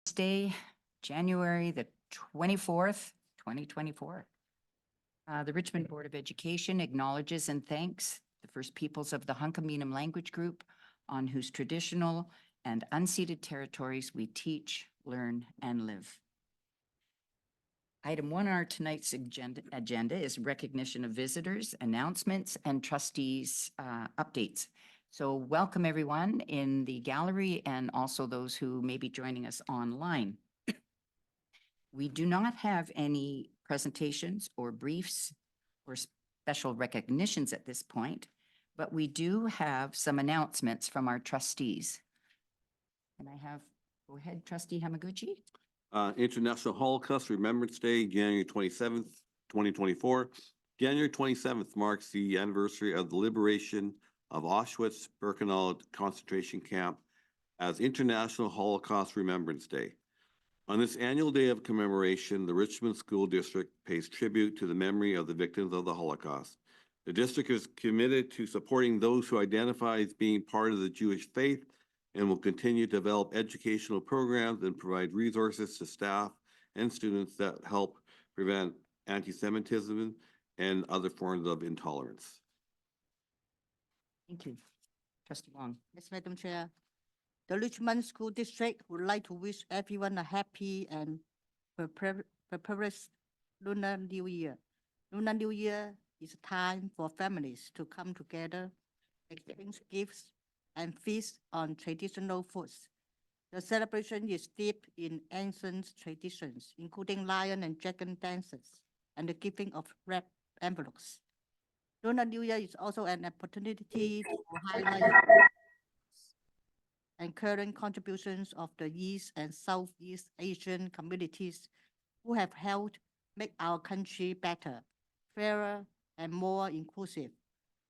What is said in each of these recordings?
Thursday, January the 24th, 2024. The Richmond Board of Education acknowledges and thanks the First Peoples of the Hunkaminam Language Group, on whose traditional and unceded territories we teach, learn, and live. Item 1 on our tonight's agenda is recognition of visitors, announcements, and trustees updates. So welcome everyone in the gallery and also those who may be joining us online. We do not have any presentations or briefs or special recognitions at this point, but we do have some announcements from our trustees. And go ahead, Trustee Hamaguchi. International Holocaust Remembrance Day, January 27th, 2024. January 27th marks the anniversary of the liberation of Auschwitz-Birkenau concentration camp as International Holocaust Remembrance Day. On this annual day of commemoration, the Richmond School District pays tribute to the memory of the victims of the Holocaust. The district is committed to supporting those who identify as being part of the Jewish faith and will continue to develop educational programs and provide resources to staff and students that help prevent anti-Semitism and other forms of intolerance. Thank you. Trustee Wong. Yes, Madam Chair. The Richmond School District would like to wish everyone a happy and prosperous Lunar New Year. Lunar New Year is a time for families to come together, exchange gifts, and feast on traditional foods. The celebration is steeped in ancient traditions, including lion and dragon dances, and the giving of red envelopes. Lunar New Year is also an opportunity to highlight and current contributions of the East and Southeast Asian communities who have helped make our country better, fairer, and more inclusive.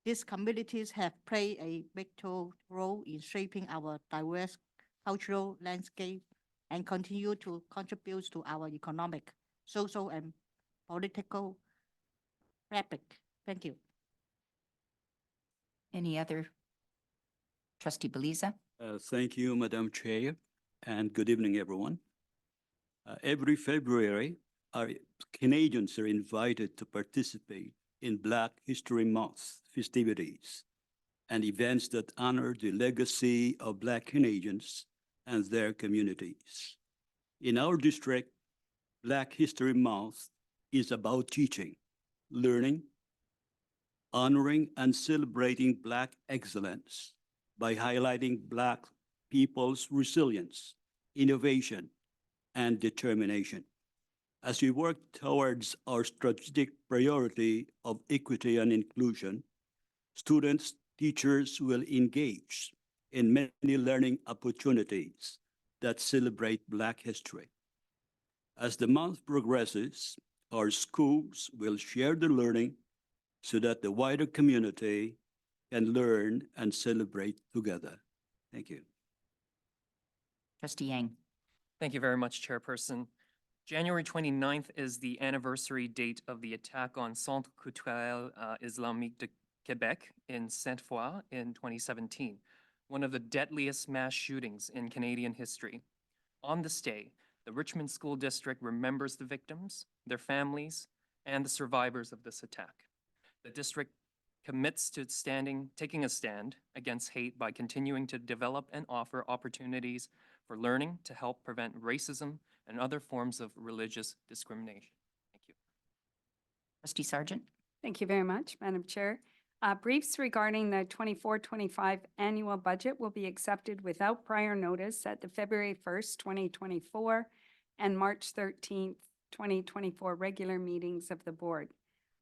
These communities have played a vital role in shaping our diverse cultural landscape and continue to contribute to our economic, social, and political fabric. Thank you. Any other? Trustee Beliza. Thank you, Madam Chair, and good evening, everyone. Every February, our Canadians are invited to participate in Black History Month festivities and events that honor the legacy of Black Canadians and their communities. In our district, Black History Month is about teaching, learning, honoring, and celebrating Black excellence by highlighting Black people's resilience, innovation, and determination. As we work towards our strategic priority of equity and inclusion, students, teachers will engage in many learning opportunities that celebrate Black history. As the month progresses, our schools will share the learning so that the wider community can learn and celebrate together. Thank you. Trustee Yang. Thank you very much, Chairperson. January 29th is the anniversary date of the attack on Centre Culturel Islamique de Québec in Sainte-Foy in 2017, one of the deadliest mass shootings in Canadian history. On this day, the Richmond School District remembers the victims, their families, and the survivors of this attack. The district commits to taking a stand against hate by continuing to develop and offer opportunities for learning to help prevent racism and other forms of religious discrimination. Thank you. Trustee Sargent. Thank you very much, Madam Chair. Briefs regarding the 24-25 annual budget will be accepted without prior notice at the February 1st, 2024 and March 13th, 2024 regular meetings of the board.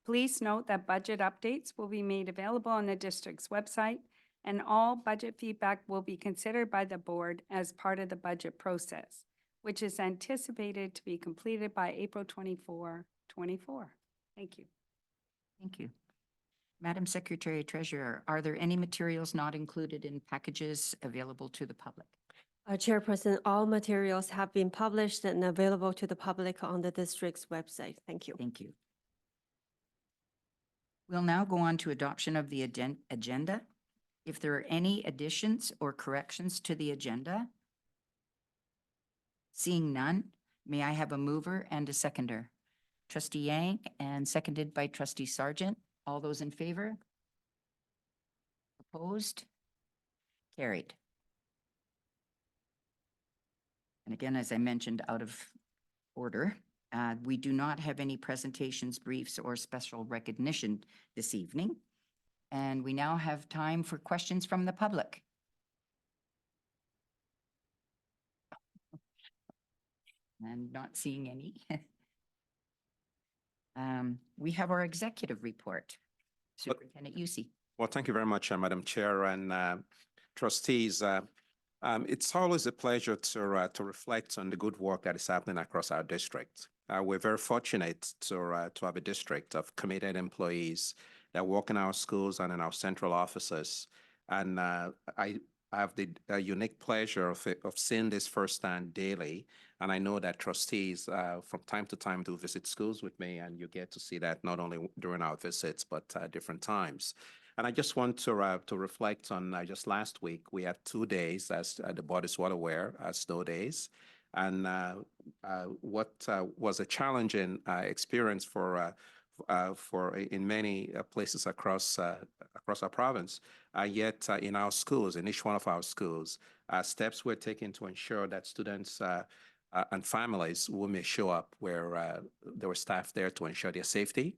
Please note that budget updates will be made available on the district's website, and all budget feedback will be considered by the board as part of the budget process, which is anticipated to be completed by April 24, 2024. Thank you. Thank you. Madam Secretary Treasurer, are there any materials not included in packages available to the public? Chairperson, all materials have been published and available to the public on the district's website. Thank you. Thank you. We'll now go on to adoption of the agenda. If there are any additions or corrections to the agenda, Seeing none, may I have a mover and a seconder? Trustee Yang and seconded by trustee Sergeant. All those in favor? Opposed? Carried. And again, as I mentioned, out of order, we do not have any presentations, briefs, or special recognition this evening. And we now have time for questions from the public. And not seeing any. We have our executive report. Superintendent Yusi. Well, thank you very much, Madam Chair and trustees. It's always a pleasure to reflect on the good work that is happening across our district. We're very fortunate to have a district of committed employees that work in our schools and in our central offices. And I have the unique pleasure of seeing this firsthand daily. And I know that trustees from time to time do visit schools with me, and you get to see that not only during our visits, but different times. And I just want to reflect on just last week, we had 2 days, as the board is well aware, snow days. And what was a challenging experience for in many places across our province, yet in our schools, in each one of our schools, steps were taken to ensure that students and families who may show up where there were staff there to ensure their safety.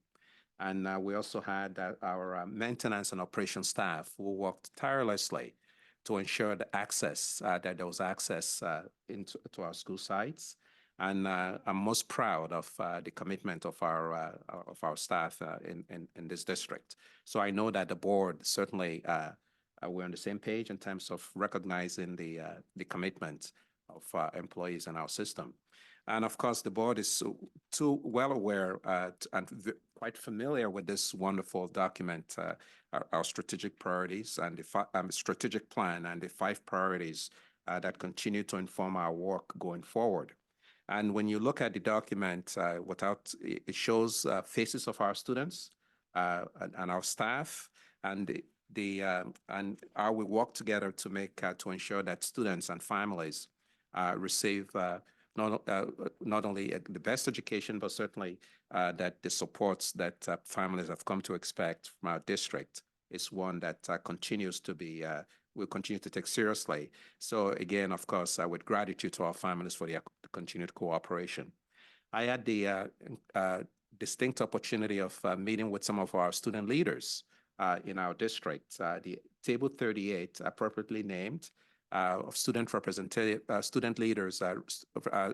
And we also had our maintenance and operations staff who worked tirelessly to ensure the access, that there was access into our school sites. And I'm most proud of the commitment of our staff in this district. So I know that the board certainly we're on the same page in terms of recognizing the commitment of employees in our system. And of course, the board is too well aware and quite familiar with this wonderful document, our strategic priorities and the strategic plan and the 5 priorities that continue to inform our work going forward. And when you look at the document, it shows faces of our students and our staff, and and how we work together to make to ensure that students and families receive not only the best education, but certainly that the supports that families have come to expect from our district is one that continues to be we'll continue to take seriously. So again, of course, with gratitude to our families for the continued cooperation. I had the distinct opportunity of meeting with some of our student leaders in our district. The Table 38, appropriately named, of student leaders,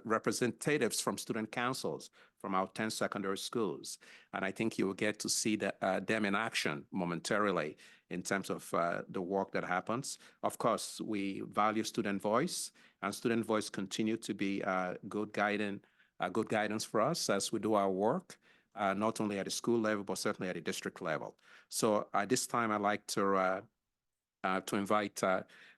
representatives from student councils from our 10 secondary schools. And I think you will get to see them in action momentarily in terms of the work that happens. Of course, we value student voice, and student voice continue to be good guidance for us as we do our work, not only at the school level, but certainly at the district level. So at this time, I'd like to invite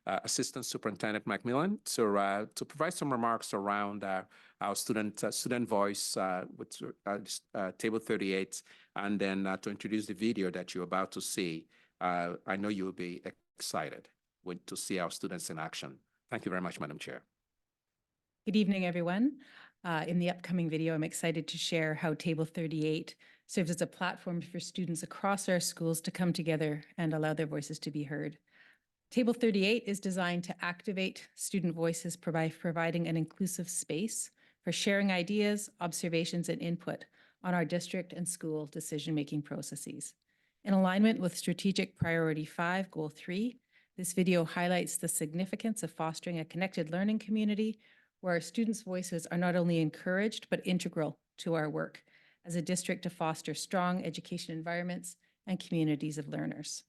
Assistant Superintendent Macmillan to provide some remarks around our student voice with Table 38, and then to introduce the video that you're about to see. I know you'll be excited to see our students in action. Thank you very much, Madam Chair. Good evening, everyone. In the upcoming video, I'm excited to share how Table 38 serves as a platform for students across our schools to come together and allow their voices to be heard. Table 38 is designed to activate student voices, providing an inclusive space for sharing ideas, observations, and input on our district and school decision-making processes. In alignment with Strategic Priority 5, Goal 3, this video highlights the significance of fostering a connected learning community where our students' voices are not only encouraged, but integral to our work as a district to foster strong education environments and communities of learners.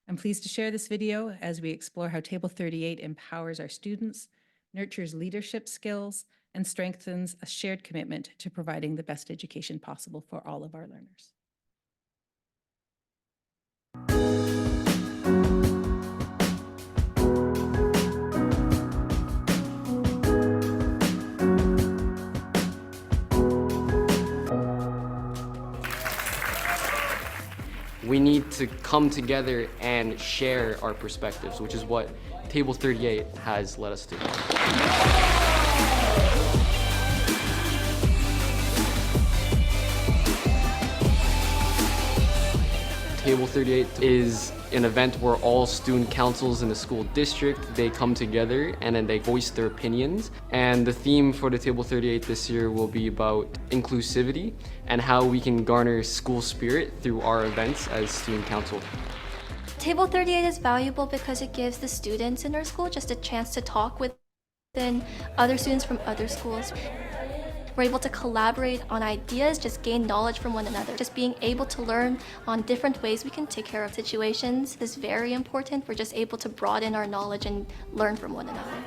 I'm pleased to share this video as we explore how Table 38 empowers our students, nurtures leadership skills, and strengthens a shared commitment to providing the best education possible for all of our learners. We need to come together and share our perspectives, which is what Table 38 has led us to. Table 38 is an event where all student councils in the school district, they come together and then they voice their opinions. And the theme for the Table 38 this year will be about inclusivity and how we can garner school spirit through our events as student council. Table 38 is valuable because it gives the students in our school just a chance to talk with other students from other schools. We're able to collaborate on ideas, just gain knowledge from one another. Just being able to learn on different ways we can take care of situations is very important. We're just able to broaden our knowledge and learn from one another.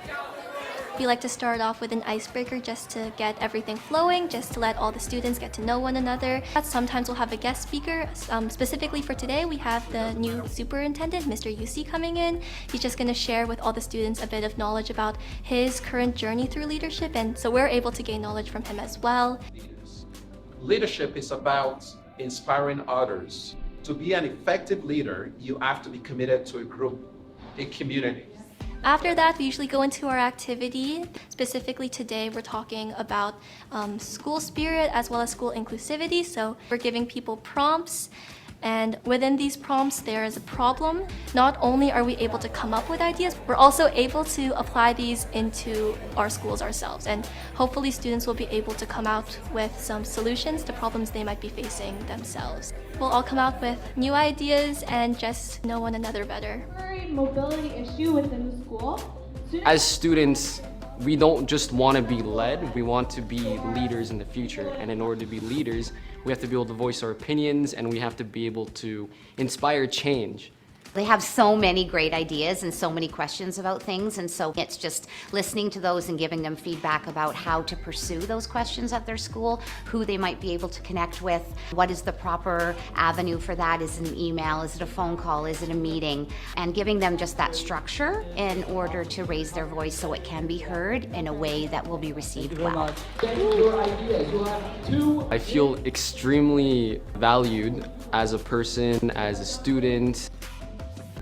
We like to start off with an icebreaker just to get everything flowing, just to let all the students get to know one another. Sometimes we'll have a guest speaker. Specifically for today, we have the new superintendent, Mr. Yusi, coming in. He's just going to share with all the students a bit of knowledge about his current journey through leadership, and so we're able to gain knowledge from him as well. Leadership is about inspiring others. To be an effective leader, you have to be committed to a group, a community. After that, we usually go into our activity. Specifically today, we're talking about school spirit as well as school inclusivity. So we're giving people prompts, and within these prompts, there is a problem. Not only are we able to come up with ideas, we're also able to apply these into our schools ourselves. And hopefully students will be able to come out with some solutions to problems they might be facing themselves. We'll all come out with new ideas and just know one another better. Mobility issue within the school. As students, we don't just want to be led, we want to be leaders in the future. And in order to be leaders, we have to be able to voice our opinions and we have to be able to inspire change. They have so many great ideas and so many questions about things, and so it's just listening to those and giving them feedback about how to pursue those questions at their school, who they might be able to connect with, what is the proper avenue for that, is it an email, is it a phone call, is it a meeting, and giving them just that structure in order to raise their voice so it can be heard in a way that will be received well. I feel extremely valued as a person, as a student.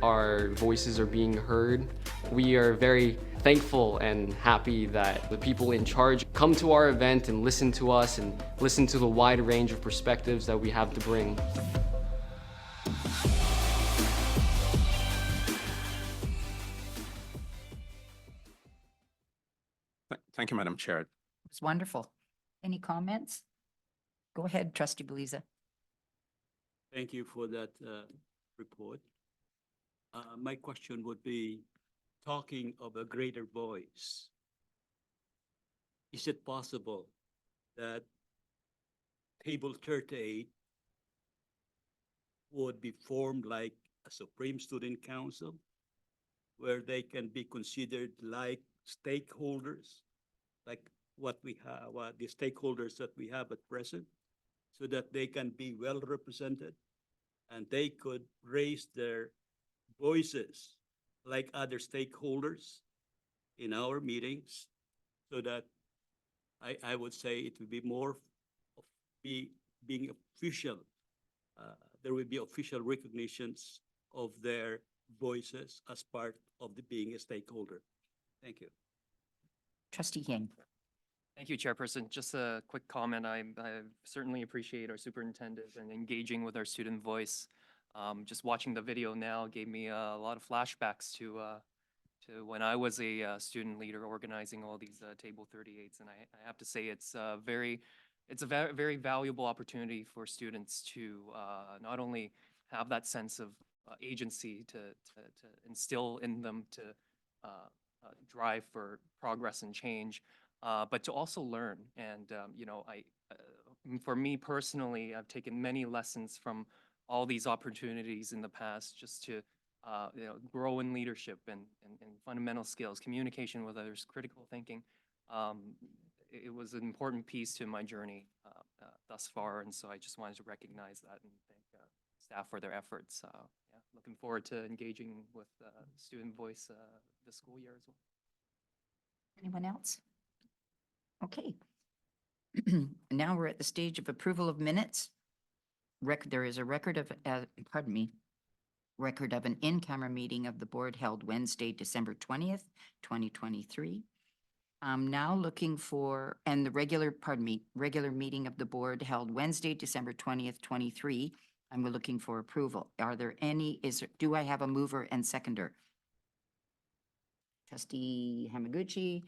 Our voices are being heard. We are very thankful and happy that the people in charge come to our event and listen to us and listen to the wide range of perspectives that we have to bring. Thank you, Madam Chair. It's wonderful. Any comments? Go ahead, Trustee Beliza. Thank you for that report. My question would be, talking of a greater voice, is it possible that Table 38 would be formed like a Supreme Student Council, where they can be considered like stakeholders, like what we have, the stakeholders that we have at present, so that they can be well represented and they could raise their voices like other stakeholders in our meetings, so that I would say it would be more of being official. There will be official recognitions of their voices as part of being a stakeholder. Thank you. Trustee Yang. Thank you, Chairperson. Just a quick comment. I certainly appreciate our superintendent and engaging with our student voice. Just watching the video now gave me a lot of flashbacks to when I was a student leader organizing all these Table 38s, and I have to say it's a very valuable opportunity for students to not only have that sense of agency to instill in them to drive for progress and change, but to also learn. And for me personally, I've taken many lessons from all these opportunities in the past, just to grow in leadership and fundamental skills, communication with others, critical thinking. It was an important piece to my journey thus far, and so I just wanted to recognize that and thank staff for their efforts. Yeah, looking forward to engaging with student voice this school year as well. Anyone else? Okay. Now we're at the stage of approval of minutes. There is a record of, record of an in-camera meeting of the board held Wednesday, December 20th, 2023. I'm now looking for, and the regular meeting of the board held Wednesday, December 20th, 23. And we're looking for approval. Are there any, do I have a mover and seconder? Trustee Hamaguchi,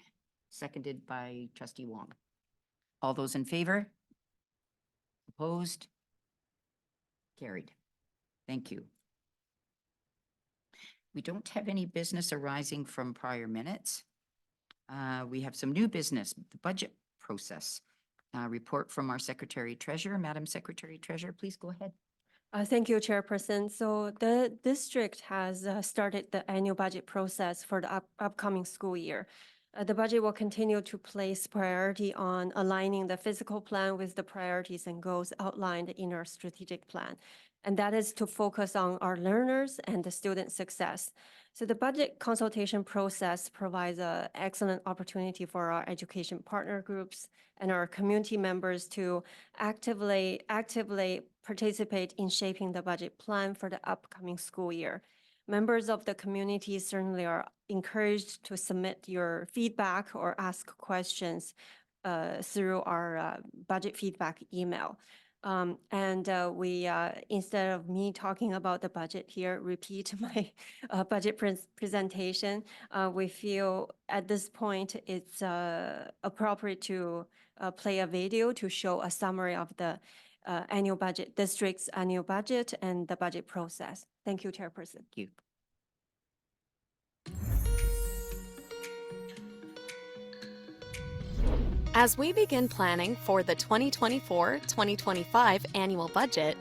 seconded by trustee Wong. All those in favor? Opposed? Carried. Thank you. We don't have any business arising from prior minutes. We have some new business, the budget process. Report from our Secretary Treasurer. Madam Secretary Treasurer, please go ahead. Thank you, Chairperson. So the district has started the annual budget process for the upcoming school year. The budget will continue to place priority on aligning the fiscal plan with the priorities and goals outlined in our strategic plan. And that is to focus on our learners and the student success. So the budget consultation process provides an excellent opportunity for our education partner groups and our community members to actively participate in shaping the budget plan for the upcoming school year. Members of the community certainly are encouraged to submit your feedback or ask questions through our budget feedback email. We, instead of me talking about the budget here, repeat my budget presentation, we feel at this point it's appropriate to play a video to show a summary of the district's annual budget and the budget process. Thank you, Chairperson. Thank you. As we begin planning for the 2024-2025 annual budget,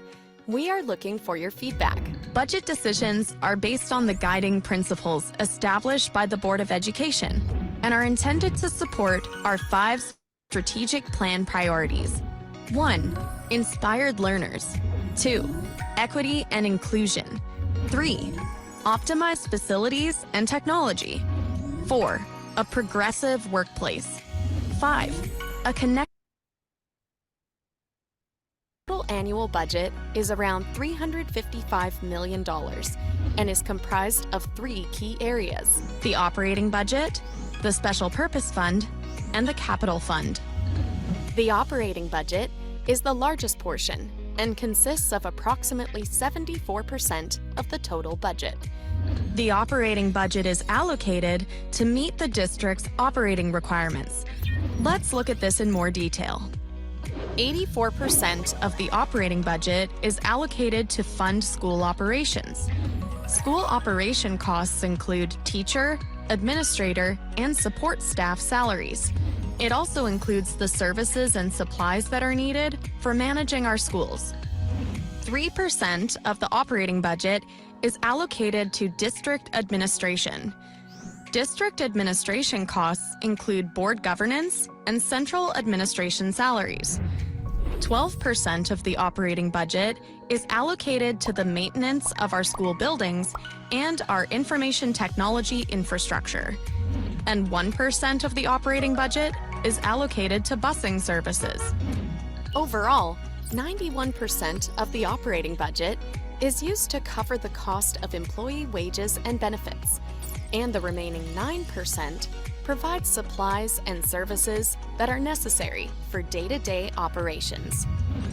we are looking for your feedback. Budget decisions are based on the guiding principles established by the Board of Education and are intended to support our 5 strategic plan priorities. 1. Inspired learners. 2. Equity and inclusion. 3. Optimized facilities and technology. 4. A progressive workplace. 5. A connect. Total annual budget is around $355 million and is comprised of 3 key areas: the operating budget, the special purpose fund, and the capital fund. The operating budget is the largest portion and consists of approximately 74% of the total budget. The operating budget is allocated to meet the district's operating requirements. Let's look at this in more detail. 84% of the operating budget is allocated to fund school operations. School operation costs include teacher, administrator, and support staff salaries. It also includes the services and supplies that are needed for managing our schools. 3% of the operating budget is allocated to district administration. District administration costs include board governance and central administration salaries. 12% of the operating budget is allocated to the maintenance of our school buildings and our information technology infrastructure. And 1% of the operating budget is allocated to busing services. Overall, 91% of the operating budget is used to cover the cost of employee wages and benefits, and the remaining 9% provides supplies and services that are necessary for day-to-day operations.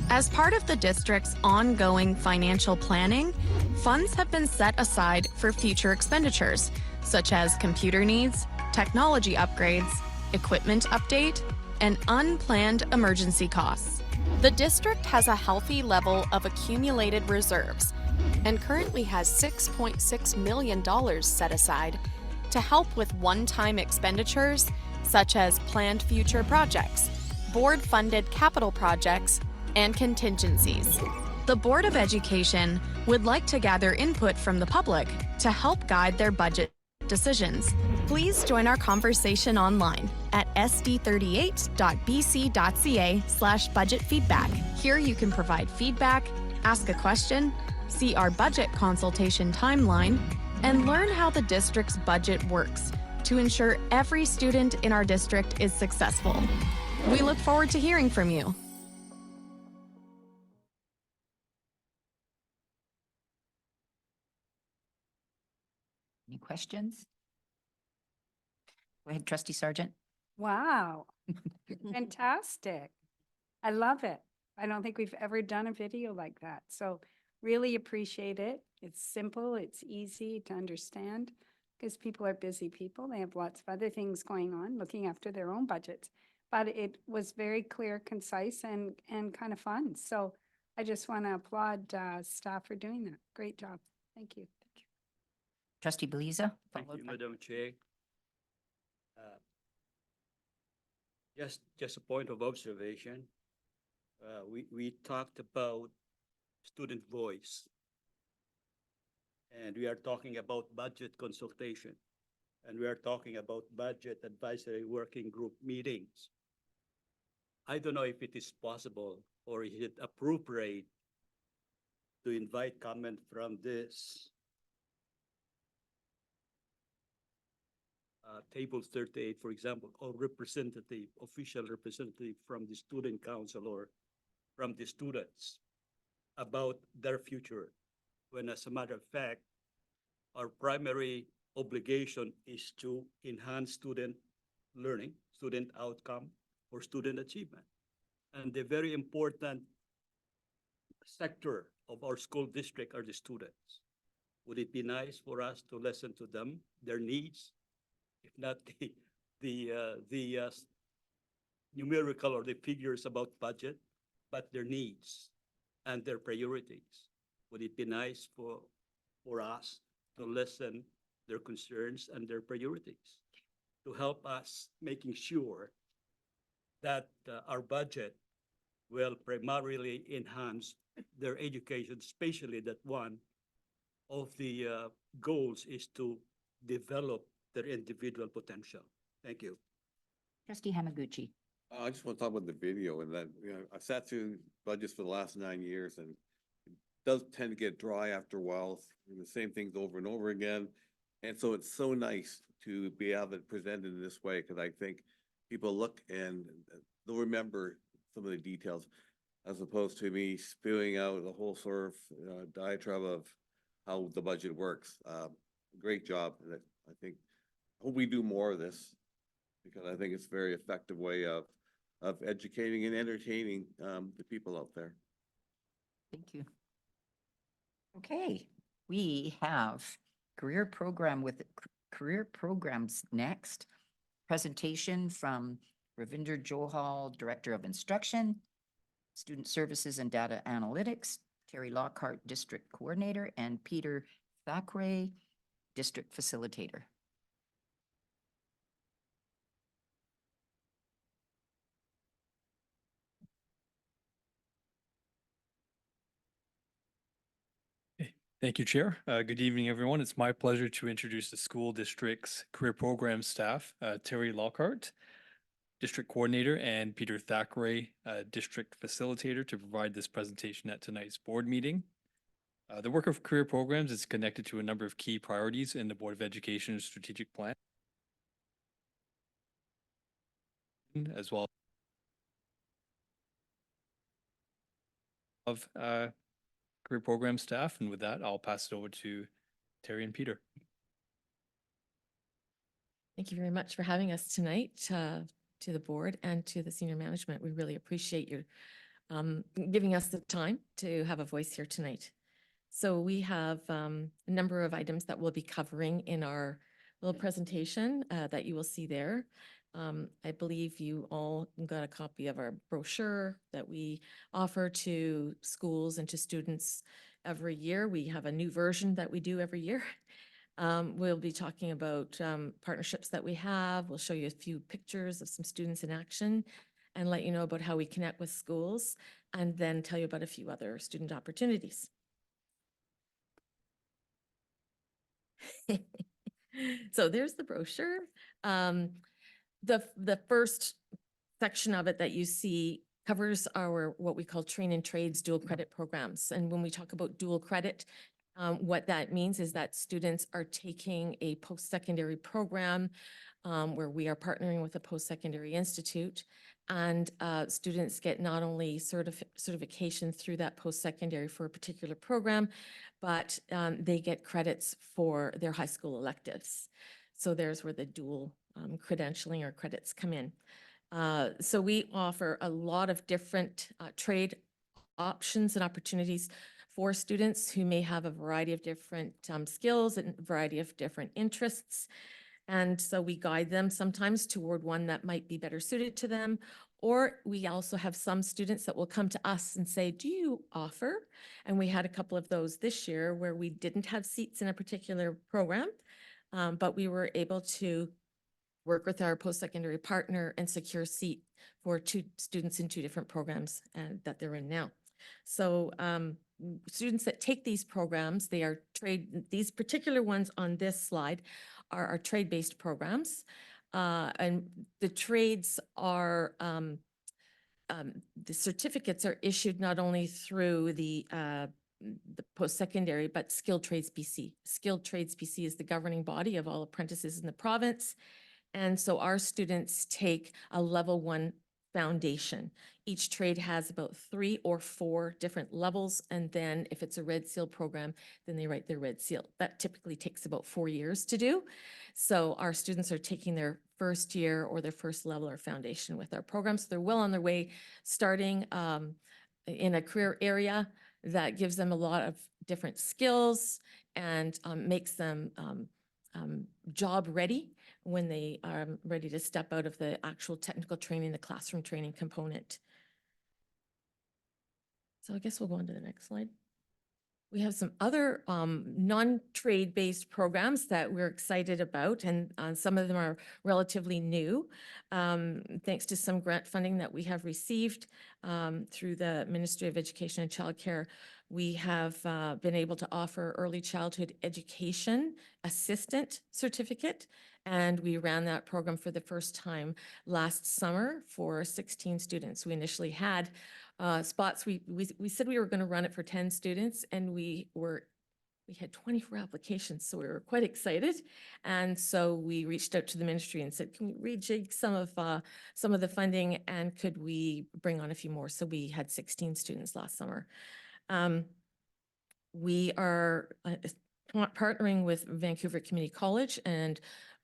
As part of the district's ongoing financial planning, funds have been set aside for future expenditures, such as computer needs, technology upgrades, equipment update, and unplanned emergency costs. The district has a healthy level of accumulated reserves and currently has $6.6 million set aside to help with one-time expenditures such as planned future projects, board-funded capital projects, and contingencies. The Board of Education would like to gather input from the public to help guide their budget decisions. Please join our conversation online at sd38.bc.ca/budget feedback. Here you can provide feedback, ask a question, see our budget consultation timeline, and learn how the district's budget works to ensure every student in our district is successful. We look forward to hearing from you. Any questions? Go ahead, Trustee Sargent. Wow, fantastic. I love it. I don't think we've ever done a video like that. So Really appreciate it. It's simple, it's easy to understand because people are busy people. They have lots of other things going on, looking after their own budgets. But it was very clear, concise, and kind of fun. So I just want to applaud staff for doing that. Great job. Thank you. Trustee Beliza, Thank followed you, by Madam Chair. Just a point of observation. We talked about student voice. And we are talking about budget consultation. And we are talking about budget advisory working group meetings. I don't know if it is possible or is it appropriate to invite comment from this table 38, for example, or official representative from the student council or from the students about their future, when as a matter of fact, our primary obligation is to enhance student learning, student outcome, or student achievement. And the very important sector of our school district are the students. Would it be nice for us to listen to them, their needs, if not the numerical or the figures about budget, but their needs and their priorities? Would it be nice for us to listen their concerns and their priorities to help us making sure that our budget will primarily enhance their education, especially that one of the goals is to develop their individual potential. Thank you. Trustee Hamaguchi. I just want to talk about the video and that, I've sat through budgets for the last 9 years and it does tend to get dry after a while, the same things over and over again. And so it's so nice to be able to present it in this way because I think people look and they'll remember some of the details as opposed to me spewing out the whole sort of diatribe of how the budget works. Great job. And I think, I hope we do more of this because I think it's a very effective way of educating and entertaining the people out there. Thank you. Okay, we have career programs next. Presentation from Ravinder Johal, Director of Instruction, Student Services and Data Analytics, Terry Lockhart, District Coordinator, and Peter Thackeray, District Facilitator. Thank you, Chair. Good evening, everyone. It's my pleasure to introduce the school district's career program staff, Terry Lockhart, District Coordinator, and Peter Thackeray, District Facilitator, to provide this presentation at tonight's board meeting. The work of career programs is connected to a number of key priorities in the Board of Education strategic plan, as well of career program staff. And with that, I'll pass it over to Terry and Peter. Thank you very much for having us tonight, to the board and to the senior management. We really appreciate you giving us the time to have a voice here tonight. So we have a number of items that we'll be covering in our little presentation that you will see there. I believe you all got a copy of our brochure that we offer to schools and to students every year. We have a new version that we do every year. We'll be talking about partnerships that we have. We'll show you a few pictures of some students in action and let you know about how we connect with schools, and then tell you about a few other student opportunities. So there's the brochure. The first section of it that you see covers our what we call train and trades dual credit programs. And when we talk about dual credit, what that means is that students are taking a post-secondary program where we are partnering with a post-secondary institute, and students get not only certification through that post-secondary for a particular program, but they get credits for their high school electives. So there's where the dual credentialing or credits come in. So we offer a lot of different trade options and opportunities for students who may have a variety of different skills and a variety of different interests. And so we guide them sometimes toward one that might be better suited to them. Or we also have some students that will come to us and say, do you offer? And we had a couple of those this year where we didn't have seats in a particular program, but we were able to work with our post-secondary partner and secure a seat for 2 students in 2 different programs that they're in now. So students that take these programs, they are these particular ones on this slide are trade-based programs. And the trades are, the certificates are issued not only through the post-secondary, but Skilled Trades BC. Skilled Trades BC is the governing body of all apprentices in the province. And so our students take a level 1 foundation. Each trade has about 3 or 4 different levels. And then if it's a Red Seal program, then they write their Red Seal. That typically takes about 4 years to do. So our students are taking their first year or their first level or foundation with our program. So they're well on their way, starting in a career area that gives them a lot of different skills and makes them job ready when they are ready to step out of the actual technical training, the classroom training component. So I guess we'll go on to the next slide. We have some other non-trade based programs that we're excited about, and some of them are relatively new, thanks to some grant funding that we have received through the Ministry of Education and Childcare. We have been able to offer early childhood education assistant certificate, and we ran that program for the first time last summer for 16 students. We initially had spots. We said we were going to run it for 10 students, and we had 24 applications, so we were quite excited. And so we reached out to the ministry and said, can we rejig some of the funding, and could we bring on a few more? So we had 16 students last summer. We are partnering with Vancouver Community College and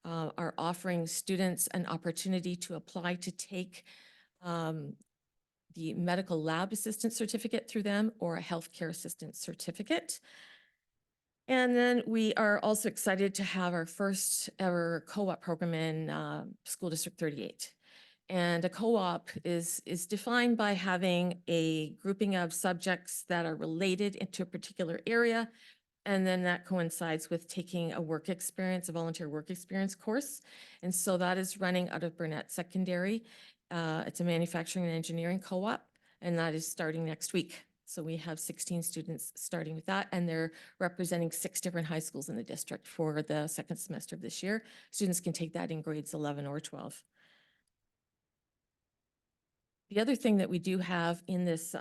are offering students an opportunity to apply to take the medical lab assistant certificate through them or a healthcare assistant certificate. And then we are also excited to have our first ever co-op program in School District 38. And a co-op is defined by having a grouping of subjects that are related into a particular area. And then that coincides with taking a work experience, a volunteer work experience course. And so that is running out of Burnett Secondary. It's a manufacturing and engineering co-op, and that is starting next week. So we have 16 students starting with that, and they're representing 6 different high schools in the district for the second semester of this year. Students can take that in grades 11 or 12. The other thing that we do have in this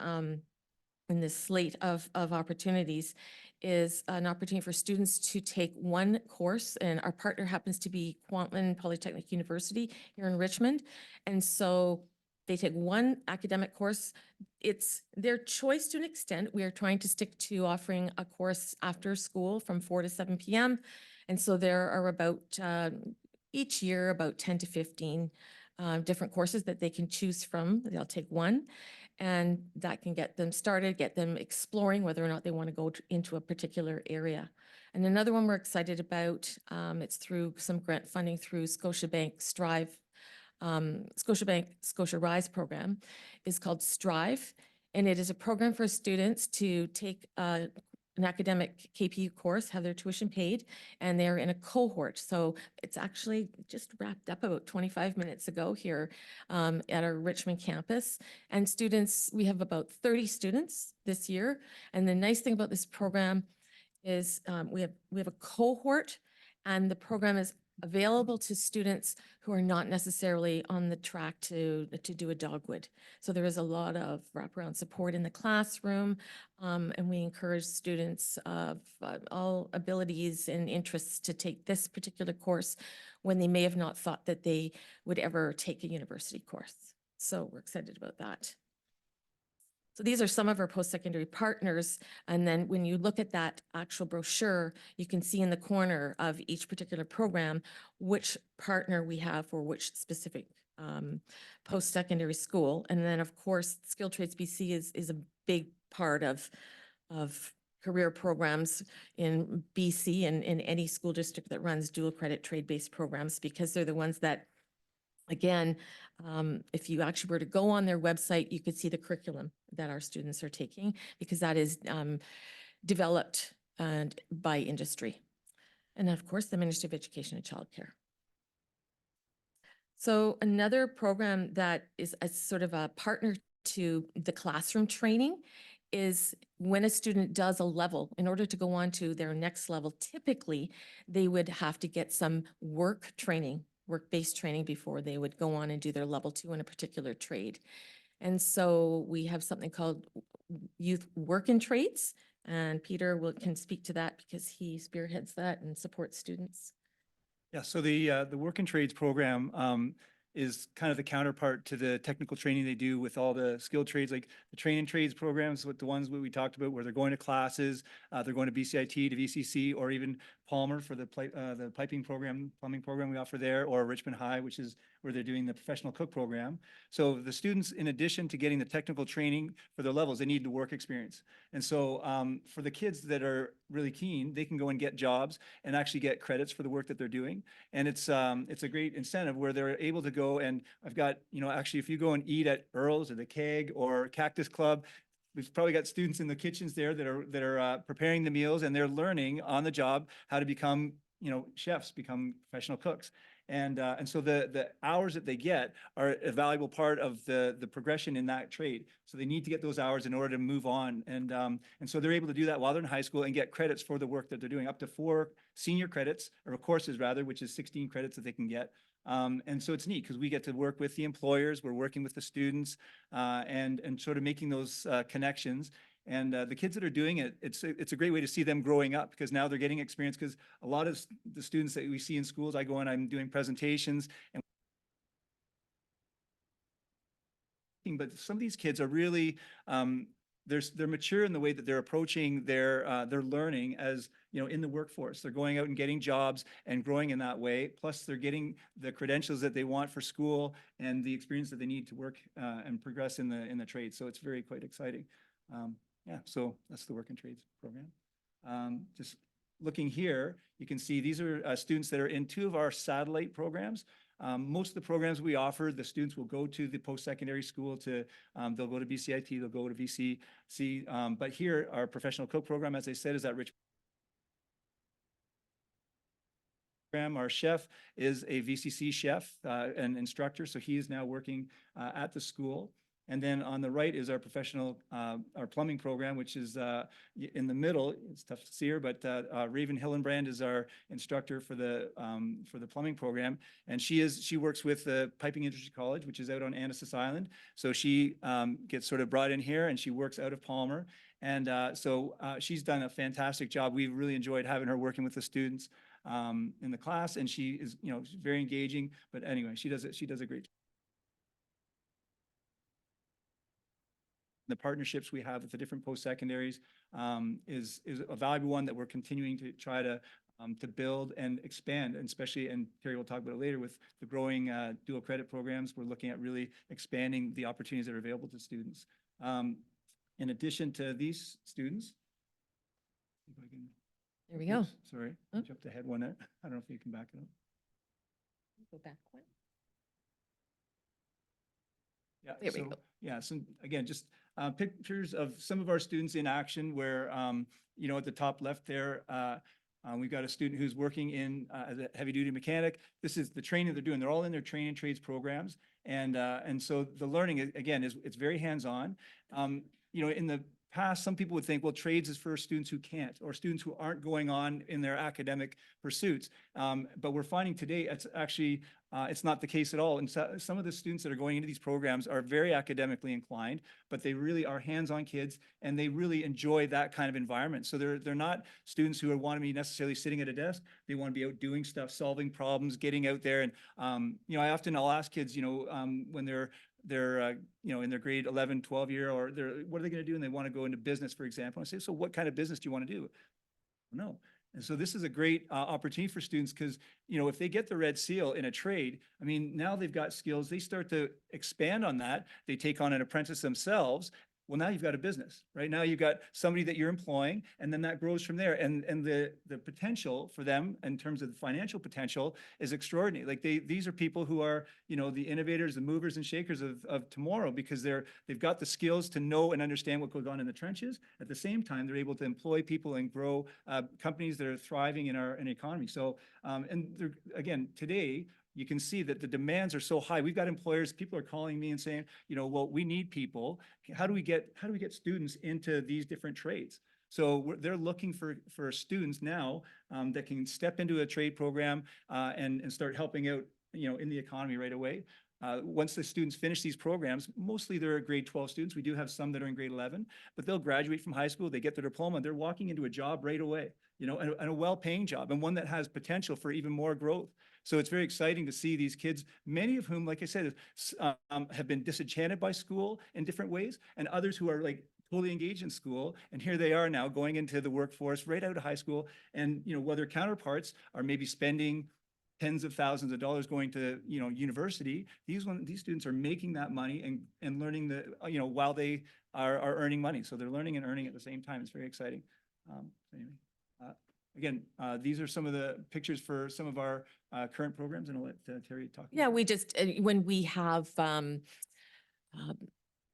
slate of opportunities is an opportunity for students to take one course, and our partner happens to be Kwantlen Polytechnic University here in Richmond. And so they take one academic course. It's their choice to an extent. We are trying to stick to offering a course after school from 4 to 7 p.m. And so there are about, each year, about 10 to 15 different courses that they can choose from. They'll take one, and that can get them started, get them exploring whether or not they want to go into a particular area. And another one we're excited about, it's through some grant funding through Scotiabank Strive, Scotiabank Scotia Rise program, is called Strive. And it is a program for students to take an academic KPU course, have their tuition paid, and they're in a cohort. So it's actually just wrapped up about 25 minutes ago here at our Richmond campus. And students, we have about 30 students this year. And the nice thing about this program is we have a cohort, and the program is available to students who are not necessarily on the track to do a dogwood. So there is a lot of wraparound support in the classroom, and we encourage students of all abilities and interests to take this particular course when they may have not thought that they would ever take a university course. So we're excited about that. So these are some of our post-secondary partners. And then when you look at that actual brochure, you can see in the corner of each particular program which partner we have for which specific post-secondary school. And then, of course, Skilled Trades BC is a big part of career programs in BC and in any school district that runs dual credit trade-based programs, because they're the ones that, again, if you actually were to go on their website, you could see the curriculum that our students are taking, because that is developed by industry. And of course, the Ministry of Education and Childcare. So another program that is a sort of a partner to the classroom training is when a student does a level, in order to go on to their next level, typically they would have to get some work training, work-based training before they would go on and do their level 2 in a particular trade. And so we have something called Youth Work in Trades, and Peter can speak to that because he spearheads that and supports students. Yeah, so the Work and Trades program is kind of the counterpart to the technical training they do with all the skilled trades, like the train and trades programs, with the ones we talked about, where they're going to classes, they're going to BCIT, to VCC, or even Palmer for the piping program, plumbing program we offer there, or Richmond High, which is where they're doing the professional cook program. So the students, in addition to getting the technical training for their levels, they need the work experience. And so for the kids that are really keen, they can go and get jobs and actually get credits for the work that they're doing. And it's a great incentive where they're able to go, and I've got, actually, if you go and eat at Earl's or the Keg or Cactus Club, we've probably got students in the kitchens there that are preparing the meals, and they're learning on the job how to become, chefs, become professional cooks. And so the hours that they get are a valuable part of the progression in that trade. So they need to get those hours in order to move on. And so they're able to do that while they're in high school and get credits for the work that they're doing, up to 4 senior credits, or courses rather, which is 16 credits that they can get. And so it's neat because we get to work with the employers, we're working with the students, and sort of making those connections. And the kids that are doing it, it's a great way to see them growing up, because now they're getting experience, because a lot of the students that we see in schools, I go and I'm doing presentations, but some of these kids are really, they're mature in the way that they're approaching their learning as, in the workforce. They're going out and getting jobs and growing in that way. Plus they're getting the credentials that they want for school and the experience that they need to work and progress in the trade. So it's very quite exciting. Yeah, so that's the Work and Trades program. Just looking here, you can see these are students that are in 2 of our satellite programs. Most of the programs we offer, the students will go to the post-secondary school they'll go to BCIT, they'll go to VCC. But here, our professional cook program, as I said, is at Richmond. Our chef is a VCC chef and instructor, so he is now working at the school. And then on the right is our professional, our plumbing program, which is in the middle. It's tough to see her, but Raven Hillenbrand is our instructor for the plumbing program, and she works with the Piping Industry College, which is out on Annacis Island. So she gets sort of brought in here, and she works out of Palmer, and so she's done a fantastic job. We've really enjoyed having her working with the students in the class, and she is, very engaging. But anyway, she does a great job. The partnerships we have with the different post-secondaries is a valuable one that we're continuing to try to build and expand, and especially, and Terry will talk about it later, with the growing dual credit programs. We're looking at really expanding the opportunities that are available to students. In addition to these students, if I can, there we go. Sorry, I jumped ahead one there. I don't know if you can back it up. Go back one. Yeah, There we so, go. yeah, so again, just pictures of some of our students in action where, at the top left there, we've got a student who's working as a heavy-duty mechanic. This is the training they're doing. They're all in their training trades programs. And so the learning, again, it's very hands-on. In the past, some people would think, well, trades is for students who can't, or students who aren't going on in their academic pursuits. But we're finding today it's actually, it's not the case at all. And so, some of the students that are going into these programs are very academically inclined, but they really are hands-on kids, and they really enjoy that kind of environment. So they're not students who want to be necessarily sitting at a desk. They want to be out doing stuff, solving problems, getting out there. And, I'll ask kids, when they're in their grade 11, 12 year, or what are they going to do? And they want to go into business, for example. I say, so what kind of business do you want to do? No. And so this is a great opportunity for students, because, if they get the red seal in a trade, I mean, now they've got skills. They start to expand on that. They take on an apprentice themselves, Well, now you've got a business, right? Now you've got somebody that you're employing, and then that grows from there. And the potential for them in terms of the financial potential is extraordinary. Like these are people who are, you know, the innovators, the movers and shakers of tomorrow, because they've got the skills to know and understand what goes on in the trenches. At the same time, they're able to employ people and grow companies that are thriving in our economy. So, and again, today, you can see that the demands are so high. We've got employers, people are calling me and saying, you know, well, we need people. How do we get students into these different trades? So they're looking for students now that can step into a trade program and start helping out, you know, in the economy right away. Once the students finish these programs, mostly they're grade 12 students. We do have some that are in grade 11, but they'll graduate from high school, they get their diploma, and they're walking into a job right away, you know, and a well-paying job, and one that has potential for even more growth. So it's very exciting to see these kids, many of whom, like I said, have been disenchanted by school in different ways, and others who are like totally engaged in school. And here they are now going into the workforce right out of high school. And, you know, while their counterparts are maybe spending tens of thousands of dollars going to, you know, university, these students are making that money and learning you know, while they are earning money. So they're learning and earning at the same time. It's very exciting. Anyway. Again, these are some of the pictures for some of our current programs, and I'll let Terry talk. Yeah, we just, when we have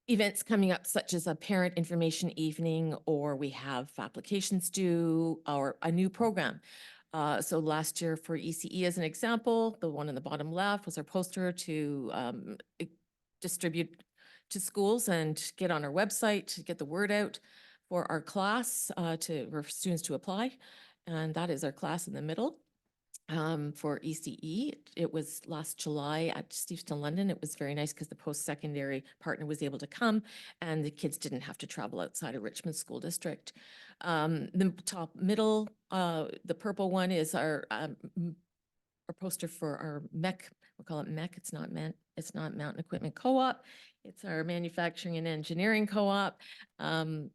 events coming up, such as a parent information evening, or we have applications due, or a new program. So last year for ECE, as an example, the one in the bottom left was our poster to distribute to schools and get on our website to get the word out for our class, for students to apply. And that is our class in the middle. For ECE, it was last July at Steveston, London. It was very nice because the post-secondary partner was able to come and the kids didn't have to travel outside of Richmond School District. The top middle, the purple one is our poster for our MEC. We'll call it MEC. It's not Mountain Equipment Co-op. It's our Manufacturing and Engineering Co-op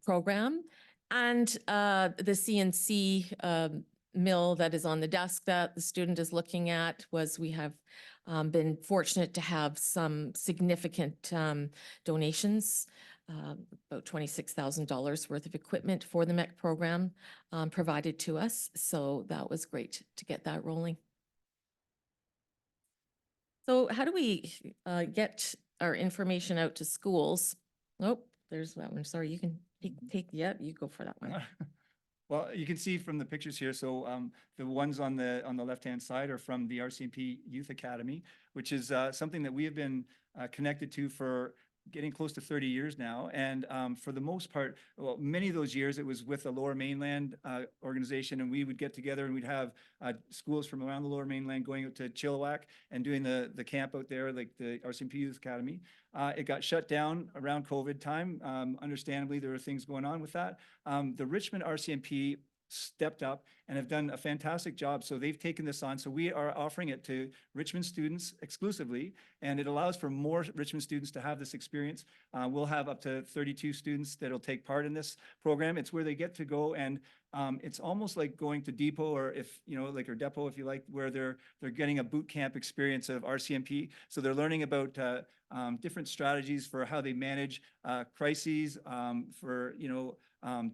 program. And the CNC mill that is on the desk that the student is looking at we have been fortunate to have some significant donations, about $26,000 worth of equipment for the MEC program provided to us. So that was great to get that rolling. So how do we get our information out to schools? Oh, there's that one. Sorry, you can yeah, you go for that one. Well, you can see from the pictures here, so the ones on the left-hand side are from the RCMP Youth Academy, which is something that we have been connected to for getting close to 30 years now. And for the most part, well, many of those years, it was with the Lower Mainland organization, and we would get together and we'd have schools from around the Lower Mainland going out to Chilliwack and doing the camp out there, like the RCMP Youth Academy. It got shut down around COVID time. Understandably, there were things going on with that. The Richmond RCMP stepped up and have done a fantastic job. So they've taken this on. So we are offering it to Richmond students exclusively, and it allows for more Richmond students to have this experience. We'll have up to 32 students that'll take part in this program. It's where they get to go, and it's almost like going to Depot, or or Depot, if you like, where they're getting a boot camp experience of RCMP. So they're learning about different strategies for how they manage crises, for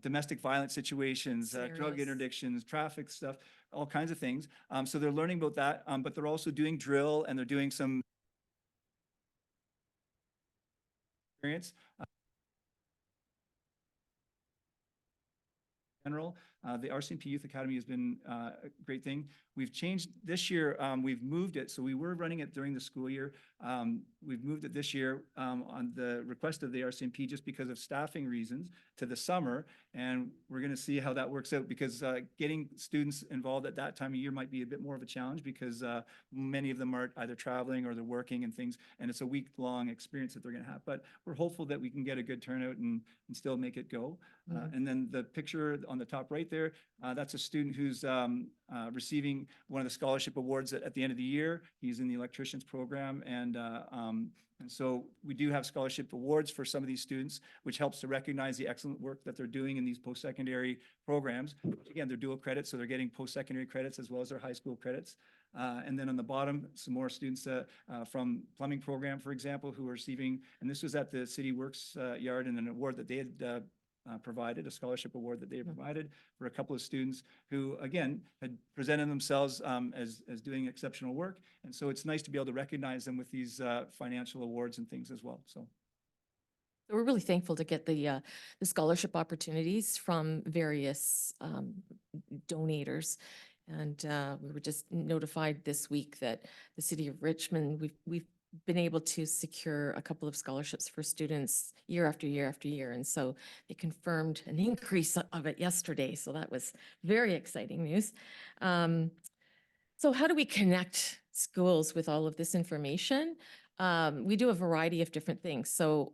domestic violence situations, drug interdictions, traffic stuff, all kinds of things. So they're learning about that, but they're also doing drill, and they're doing some experience. General, the RCMP Youth Academy has been a great thing. We've changed this year. We've moved it. So we were running it during the school year. We've moved it this year on the request of the RCMP, just because of staffing reasons, to the summer. And we're going to see how that works out, because getting students involved at that time of year might be a bit more of a challenge, because many of them are either traveling or they're working and things. And it's a week-long experience that they're going to have. But we're hopeful that we can get a good turnout and still make it go. And then the picture on the top right there, that's a student who's receiving one of the scholarship awards at the end of the year. He's in the electricians program, and so we do have scholarship awards for some of these students, which helps to recognize the excellent work that they're doing in these post-secondary programs. Again, they're dual credits, so they're getting post-secondary credits as well as their high school credits. And then on the bottom, some more students from plumbing program, for example, who are receiving, and this was at the City Works Yard, and an award that they had provided, a scholarship award that they had provided for a couple of students who, again, had presented themselves as doing exceptional work. And so it's nice to be able to recognize them with these financial awards and things as well. So. We're really thankful to get the scholarship opportunities from various donators. And we were just notified this week that the City of Richmond, we've been able to secure a couple of scholarships for students year after year after year. And so they confirmed an increase of it yesterday. So that was very exciting news. So how do we connect schools with all of this information? We do a variety of different things. So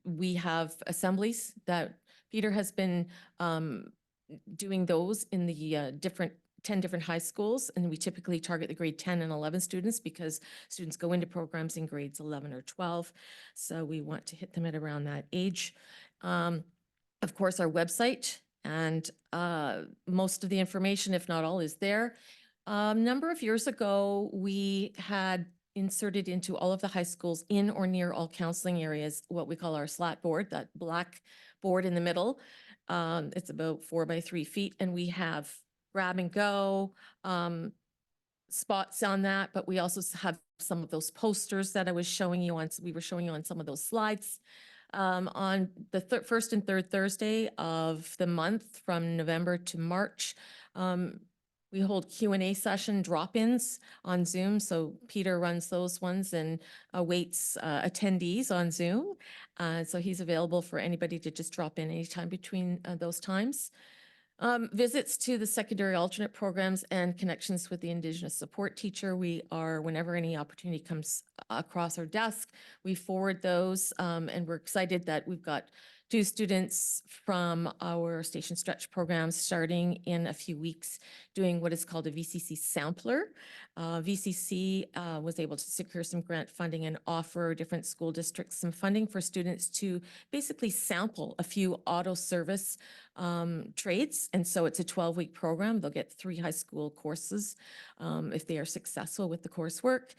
we have assemblies that Peter has been doing those in the 10 different high schools. And we typically target the grade 10 and 11 students because students go into programs in grades 11 or 12. So we want to hit them at around that age. Of course, our website and most of the information, if not all, is there. A number of years ago, we had inserted into all of the high schools in or near all counseling areas what we call our slat board, that black board in the middle. It's about 4 by 3 feet, and we have grab and go spots on that, but we also have some of those posters that I was showing you on, we were showing you on some of those slides. On the first and third Thursday of the month from November to March, we hold Q&A session drop-ins on Zoom. So Peter runs those ones and awaits attendees on Zoom. So he's available for anybody to just drop in anytime between those times. Visits to the secondary alternate programs and connections with the Indigenous support teacher. We are, whenever any opportunity comes across our desk, we forward those. And we're excited that we've got 2 students from our Station Stretch program starting in a few weeks doing what is called a VCC sampler. VCC was able to secure some grant funding and offer different school districts some funding for students to basically sample a few auto service trades. And so it's a 12-week program. They'll get 3 high school courses if they are successful with the coursework.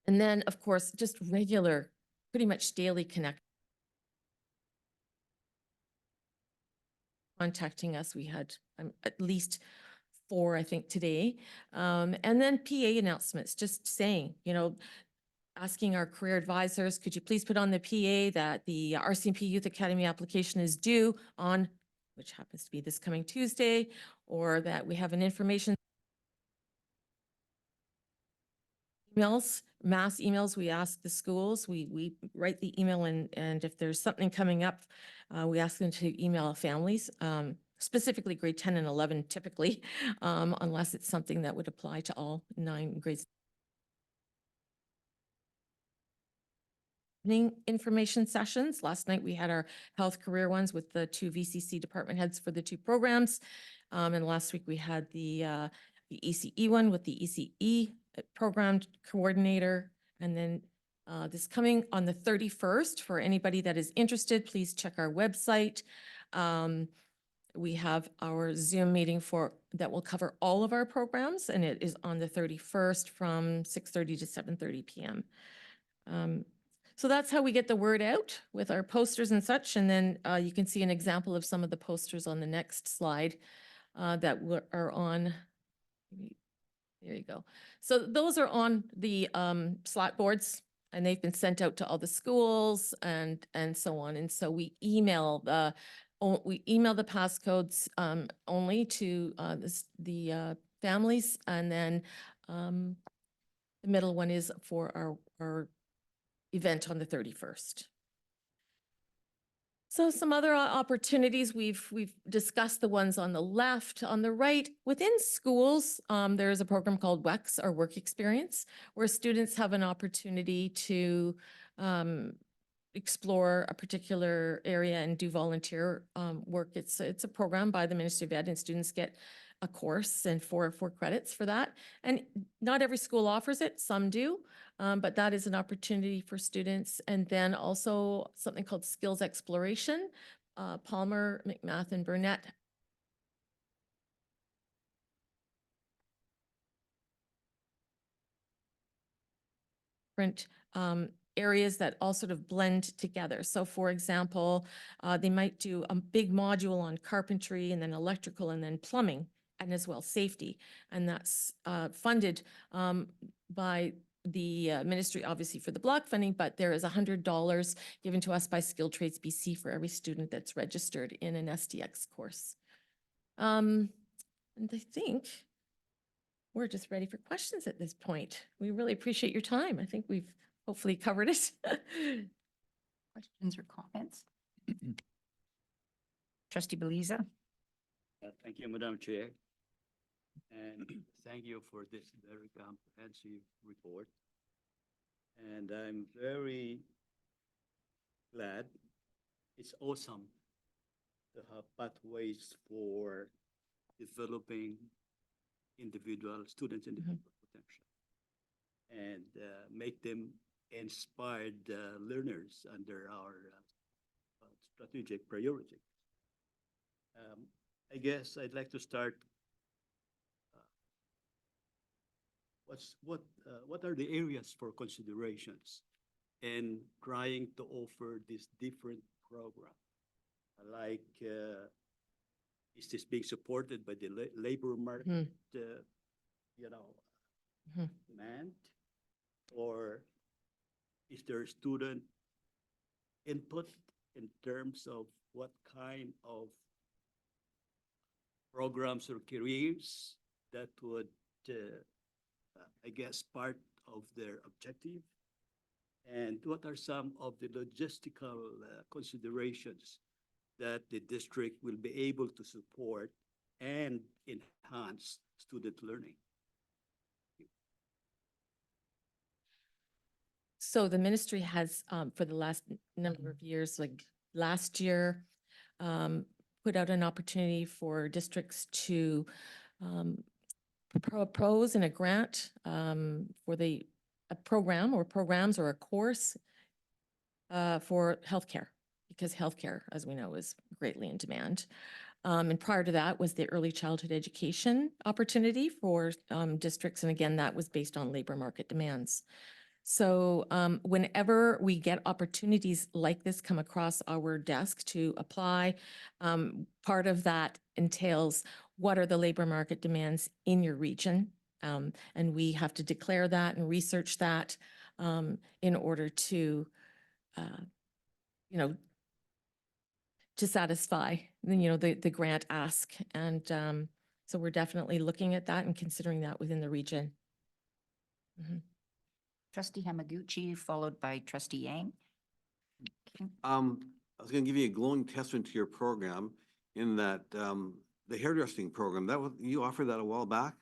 And then, of course, just regular, pretty much daily contacting us. We had at least 4, I think, today. And then PA announcements, just saying, asking our career advisors, could you please put on the PA that the RCMP Youth Academy application is due on, which happens to be this coming Tuesday, or that we have an information emails, mass emails. We ask the schools, we write the email, and if there's something coming up, we ask them to email families, specifically grade 10 and 11 typically, unless it's something that would apply to all 9 grades. Information sessions. Last night we had our health career ones with the 2 VCC department heads for the 2 programs. And last week we had the ECE one with the ECE program coordinator. And then this coming on the 31st, for anybody that is interested, please check our website. We have our Zoom meeting that will cover all of our programs, and it is on the 31st from 6:30 to 7:30 p.m. So that's how we get the word out with our posters and such. And then you can see an example of some of the posters on the next slide that are on. There you go. So those are on the slat boards, and they've been sent out to all the schools and so on. And so we email the passcodes only to the families, and then the middle one is for our event on the 31st. So some other opportunities, we've discussed the ones on the left. On the right, within schools, there is a program called WEX, or Work Experience, where students have an opportunity to explore a particular area and do volunteer work. It's a program by the Ministry of Ed, and students get a course and 4 credits for that. And not every school offers it, some do, but that is an opportunity for students. And then also something called skills exploration. Palmer, McMath, and Burnett different areas that all sort of blend together. So for example, they might do a big module on carpentry and then electrical and then plumbing and as well safety. And that's funded by the ministry, obviously for the block funding, but there is $100 given to us by Skilled Trades BC for every student that's registered in an SDX course. And I think we're just ready for questions at this point. We really appreciate your time. I think we've hopefully covered it. Questions or comments? Trustee Beliza? Thank you, Madam Chair. And thank you for this very comprehensive report. And I'm very glad. It's awesome to have pathways for developing individual students' individual potential and make them inspired learners under our strategic priority. I guess I'd like to start. What are the areas for considerations in trying to offer this different program? Like, is this being supported by the labor market, demand? Or is there student input in terms of what kind of programs or careers that would, I guess, part of their objective? And what are some of the logistical considerations that the district will be able to support and enhance student learning? So the ministry has, for the last number of years, like last year, put out an opportunity for districts to propose in a grant for a program or programs or a course for healthcare, because healthcare, as we know, is greatly in demand. And prior to that was the early childhood education opportunity for districts. And again, that was based on labor market demands. So whenever we get opportunities like this come across our desk to apply, part of that entails what are the labor market demands in your region? And we have to declare that and research that in order to, to satisfy, the grant ask. And so we're definitely looking at that and considering that within the region. Mm-hmm. Trustee Hamaguchi, followed by Trustee Yang. Okay. I was going to give you a glowing testament to your program in that the hairdressing program, you offered that a while back?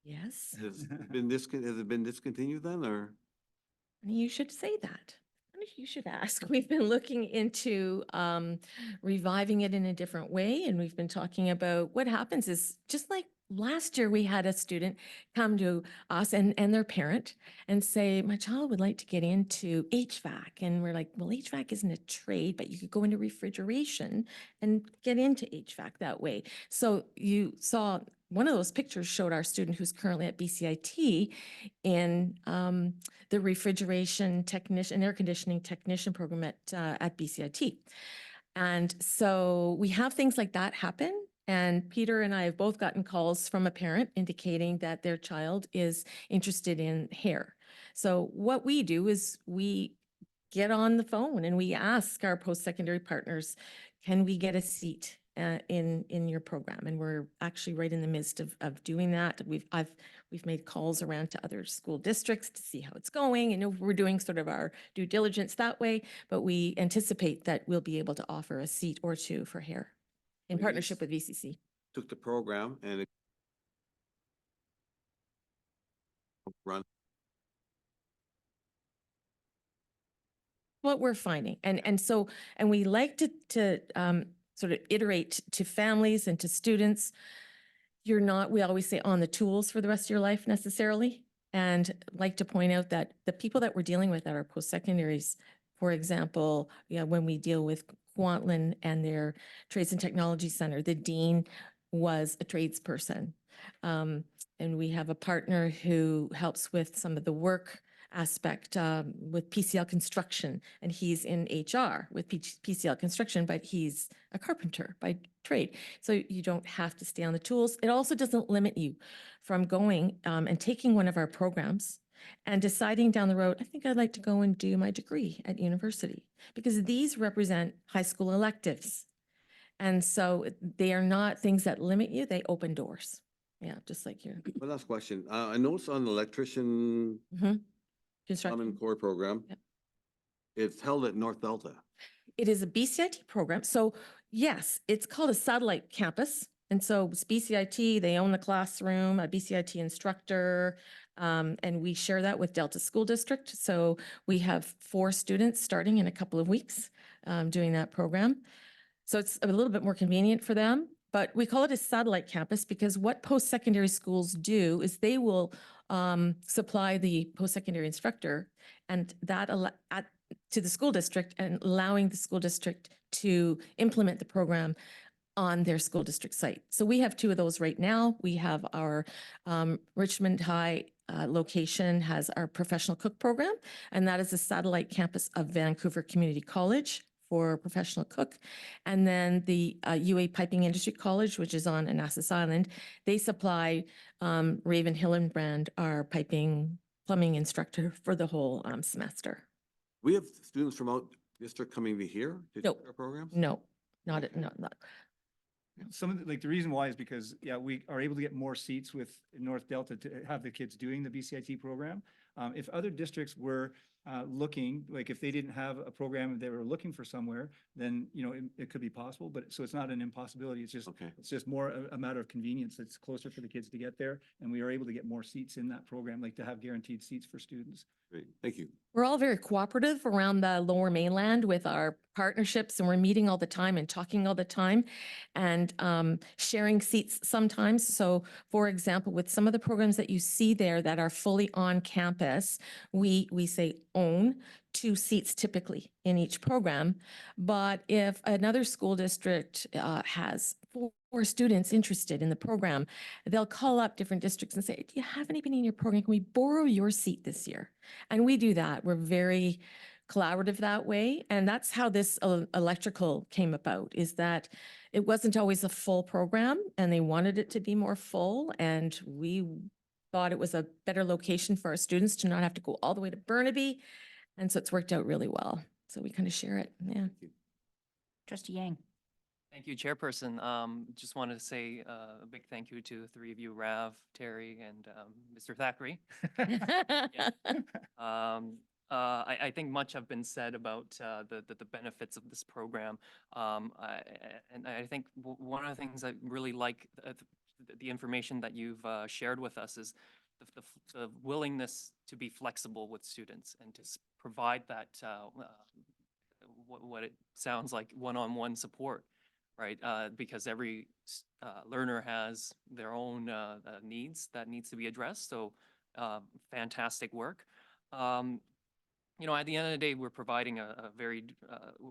Yes. Has it been discontinued then, or? You should say that. You should ask. We've been looking into reviving it in a different way, and we've been talking about what happens is, just like last year, we had a student come to us and their parent and say, my child would like to get into HVAC. And we're like, well, HVAC isn't a trade, but you could go into refrigeration and get into HVAC that way. So you saw one of those pictures showed our student who's currently at BCIT in the refrigeration technician, air conditioning technician program at BCIT. And so we have things like that happen. And Peter and I have both gotten calls from a parent indicating that their child is interested in hair. So what we do is we get on the phone and we ask our post-secondary partners, can we get a seat in your program? And we're actually right in the midst of doing that. We've made calls around to other school districts to see how it's going. And we're doing sort of our due diligence that way, but we anticipate that we'll be able to offer a seat or two for hair in partnership with VCC. Took the program and it run. What we're finding. And we like to sort of iterate to families and to students. You're not, we always say, on the tools for the rest of your life necessarily. And like to point out that the people that we're dealing with at our post-secondaries, for example, when we deal with Kwantlen and their Trades and Technology Center, the dean was a tradesperson. And we have a partner who helps with some of the work aspect with PCL Construction, and he's in HR with PCL Construction, but he's a carpenter by trade. So you don't have to stay on the tools. It also doesn't limit you from going and taking one of our programs and deciding down the road, I think I'd like to go and do my degree at university, because these represent high school electives. And so they are not things that limit you, they open doors. Yeah, just like your One last question. I noticed on the electrician Common construction. Core program, Yep. it's held at North Delta. It is a BCIT program. So yes, it's called a satellite campus. And so it's BCIT, they own the classroom, a BCIT instructor, and we share that with Delta School District. So we have 4 students starting in a couple of weeks doing that program. So it's a little bit more convenient for them, but we call it a satellite campus because what post-secondary schools do is they will supply the post-secondary instructor and that to the school district and allowing the school district to implement the program on their school district site. So we have 2 of those right now. We have our Richmond High location has our professional cook program, and that is a satellite campus of Vancouver Community College for professional cook. And then the UA Piping Industry College, which is on Annacis Island, they supply Raven Hillenbrand, our plumbing instructor for the whole semester. We have students from out district coming to here to No. take our programs? No, not at, not. Some of the, like, the reason why is because, yeah, we are able to get more seats with North Delta to have the kids doing the BCIT program. If other districts were looking, like if they didn't have a program they were looking for somewhere, then, you know, it could be possible, but so it's not an impossibility. It's just, Okay. it's just more a matter of convenience. It's closer for the kids to get there, and we are able to get more seats in that program, like to have guaranteed seats for students. Great, thank you. We're all very cooperative around the Lower Mainland with our partnerships, and we're meeting all the time and talking all the time and sharing seats sometimes. So for example, with some of the programs that you see there that are fully on campus, we say own 2 seats typically in each program. But if another school district has 4 students interested in the program, they'll call up different districts and say, do you have anybody in your program? Can we borrow your seat this year? And we do that. We're very collaborative that way. And that's how this electrical came about, is that it wasn't always a full program and they wanted it to be more full. And we thought it was a better location for our students to not have to go all the way to Burnaby. And so it's worked out really well. So we kind of share it. Yeah. Trustee Yang. Thank you, Chairperson. Just wanted to say a big thank you to the 3 of you, Rav, Terry, and Mr. Thackeray. I think much have been said about the benefits of this program. And I think one of the things I really like the information that you've shared with us is the willingness to be flexible with students and to provide that what it sounds like one-on-one support, right? Because every learner has their own needs that needs to be addressed. So fantastic work. You know, at the end of the day, we're providing a very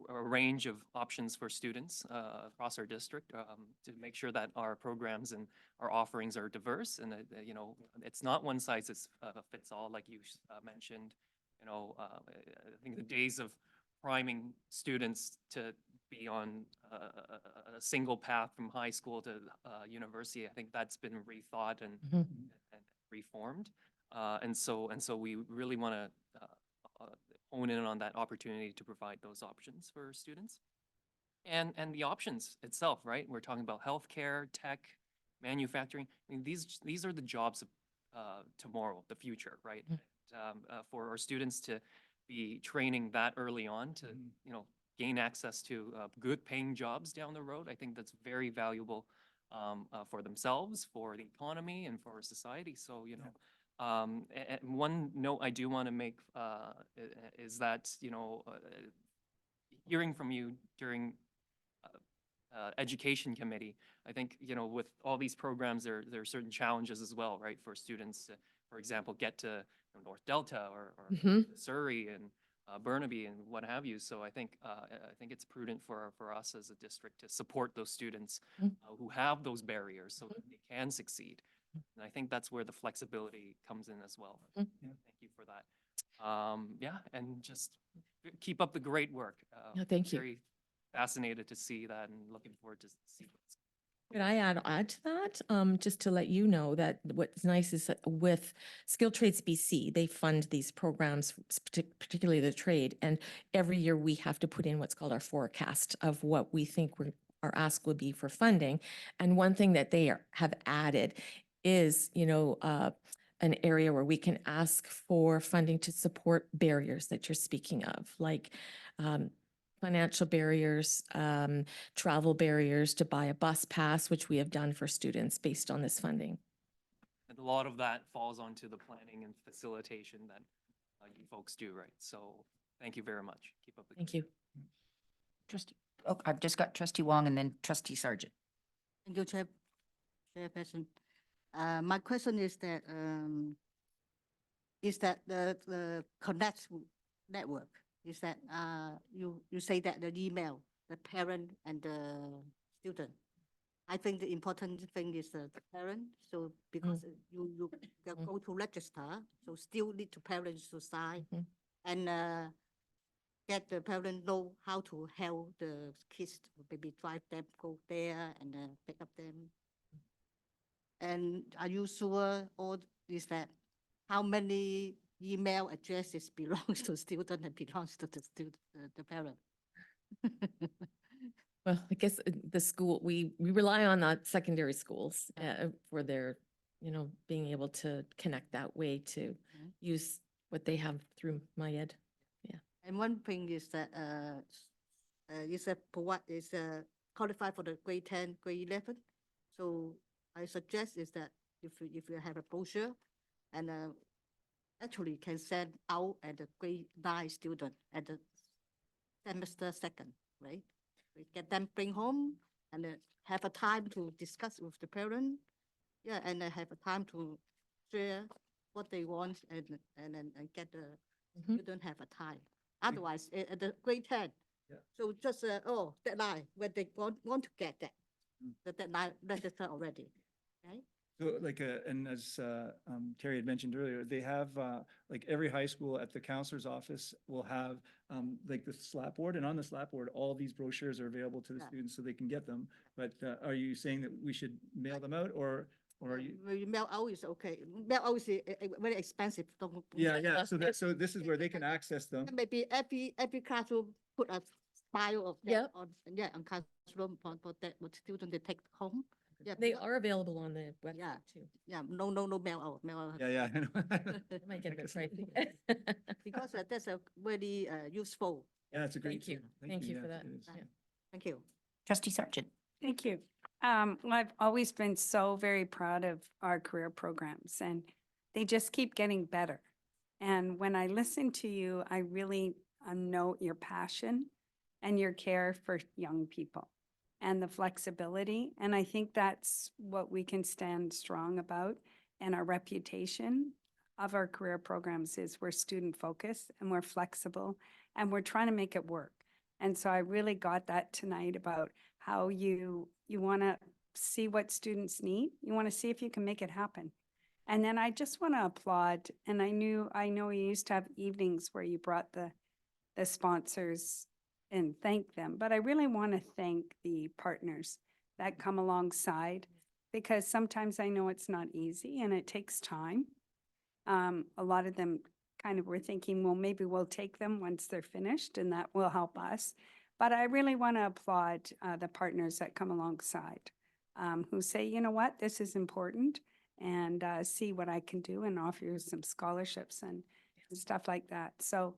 a range of options for students across our district to make sure that our programs and our offerings are diverse, and you know, it's not one size fits all, like you mentioned. You know, I think the days of priming students to be on a single path from high school to university, I think that's been rethought and reformed, and so we really want to hone in on that opportunity to provide those options for students. And the options itself, right? We're talking about healthcare, tech, manufacturing. I mean, these are the jobs of tomorrow, the future, right? For our students to be training that early on to, you know, gain access to good paying jobs down the road, I think that's very valuable for themselves, for the economy, and for our society. So, you know, and one note I do want to make is that, you know, hearing from you during education committee, I think, you know, with all these programs, there are certain challenges as well, right? For students to, for example, get to North Delta or Surrey and Burnaby and what have you. So I think it's prudent for us as a district to support those students who have those barriers so that they can succeed. And I think that's where the flexibility comes in as well. Thank you for that. Yeah, and just keep up the great work. Yeah, thank you. Very fascinated to see that and looking forward to see what's. Could I add to that? Just to let you know that what's nice is that with Skilled Trades BC, they fund these programs, particularly the trade. And every year we have to put in what's called our forecast of what we think our ask would be for funding. And one thing that they have added is, an area where we can ask for funding to support barriers that you're speaking of, like financial barriers, travel barriers to buy a bus pass, which we have done for students based on this funding. And a lot of that falls onto the planning and facilitation that you folks do, right? So thank you very much. Keep up the. Thank you. Trustee, oh, I've just got Trustee Wong and then Trustee Sargent. Thank you, Chairperson. My question is that the Connect network, is that you say that the email, the parent and the student. I think the important thing is the parent. So because you go to register, so still need to parents to sign and get the parent know how to help the kids, maybe drive them, go there and pick up them. And are you sure, or is that how many email addresses belongs to student and belongs to the student, the parent? Well, I guess the school, we rely on the secondary schools for their, being able to connect that way to use what they have through MyEd. Yeah. And one thing is that is qualified for the grade 10, grade 11. So I suggest is that if you have a brochure and actually can send out at the grade 9 student at the semester second, right? We get them bring home and have a time to discuss with the parent. Yeah, and have a time to share what they want and get the student have a time. Otherwise, at the grade 10, so just deadline when they want to get that, the deadline register already, right? So like, and as Terry had mentioned earlier, they have, like every high school at the counselor's office will have like the slap board, and on the slap board, all these brochures are available to the students so they can get them. But are you saying that we should mail them out or are you? Mail out is okay. Mail out is very expensive. Yeah. So this is where they can access them. Maybe every classroom put a file of that on classroom for that what student they take home. Yeah, They are available on the website too. Yeah, no mail out, mail out. Yeah. I might get it right. Because that's a very useful. Yeah, that's a great. Thank you. Thank you for that. Yeah. Thank you. Trustee Sargent. Thank you. Well, I've always been so very proud of our career programs, and they just keep getting better. And when I listen to you, I really note your passion and your care for young people and the flexibility. And I think that's what we can stand strong about. And our reputation of our career programs is we're student focused and we're flexible and we're trying to make it work. And so I really got that tonight about how you want to see what students need. You want to see if you can make it happen. And then I just want to applaud, and I know you used to have evenings where you brought the sponsors and thank them, but I really want to thank the partners that come alongside, because sometimes I know it's not easy and it takes time. A lot of them kind of were thinking, well, maybe we'll take them once they're finished and that will help us. But I really want to applaud the partners that come alongside, who say, you know what, this is important, and see what I can do and offer you some scholarships and stuff like that. So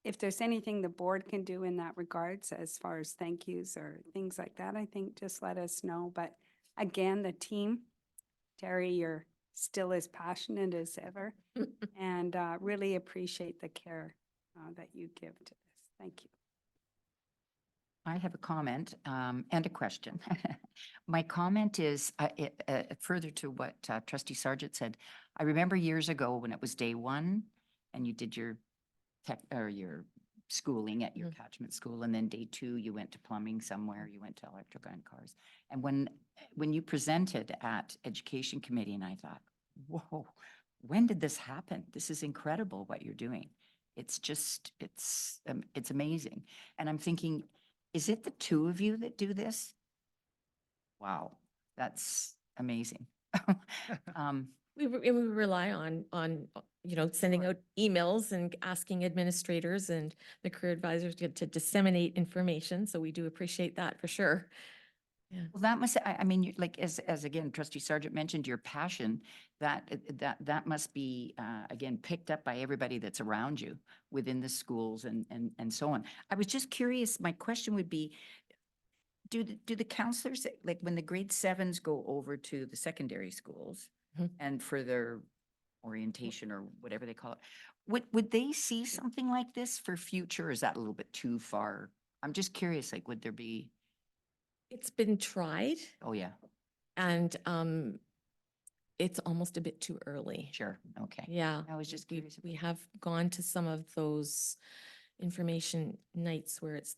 if there's anything the board can do in that regards, as far as thank yous or things like that, I think just let us know. But again, the team, Terry, you're still as passionate as ever, and really appreciate the care that you give to this. Thank you. I have a comment and a question. My comment is further to what Trustee Sargent said. I remember years ago when it was day one and you did your your schooling at your catchment school, and then day two you went to plumbing somewhere, you went to electrical and cars. And when you presented at Education Committee, and I thought, whoa, when did this happen? This is incredible what you're doing. It's just, it's amazing. And I'm thinking, is it the two of you that do this? Wow, that's amazing. Um, We rely on, sending out emails and asking administrators and the career advisors to disseminate information. So we do appreciate that for sure. Yeah. Well, that must, I mean, like, as again, trustee Sargent mentioned, your passion, that must be, again, picked up by everybody that's around you within the schools and so on. I was just curious, my question would be, do the counselors, like, when the grade sevens go over to the secondary schools Mhm. and for their orientation or whatever they call it, would they see something like this for future? Or is that a little bit too far? I'm just curious, like, would there be, It's been tried oh, yeah, and it's almost a bit too early. sure, okay. Yeah. I was just we- curious. We have gone to some of those information nights where it's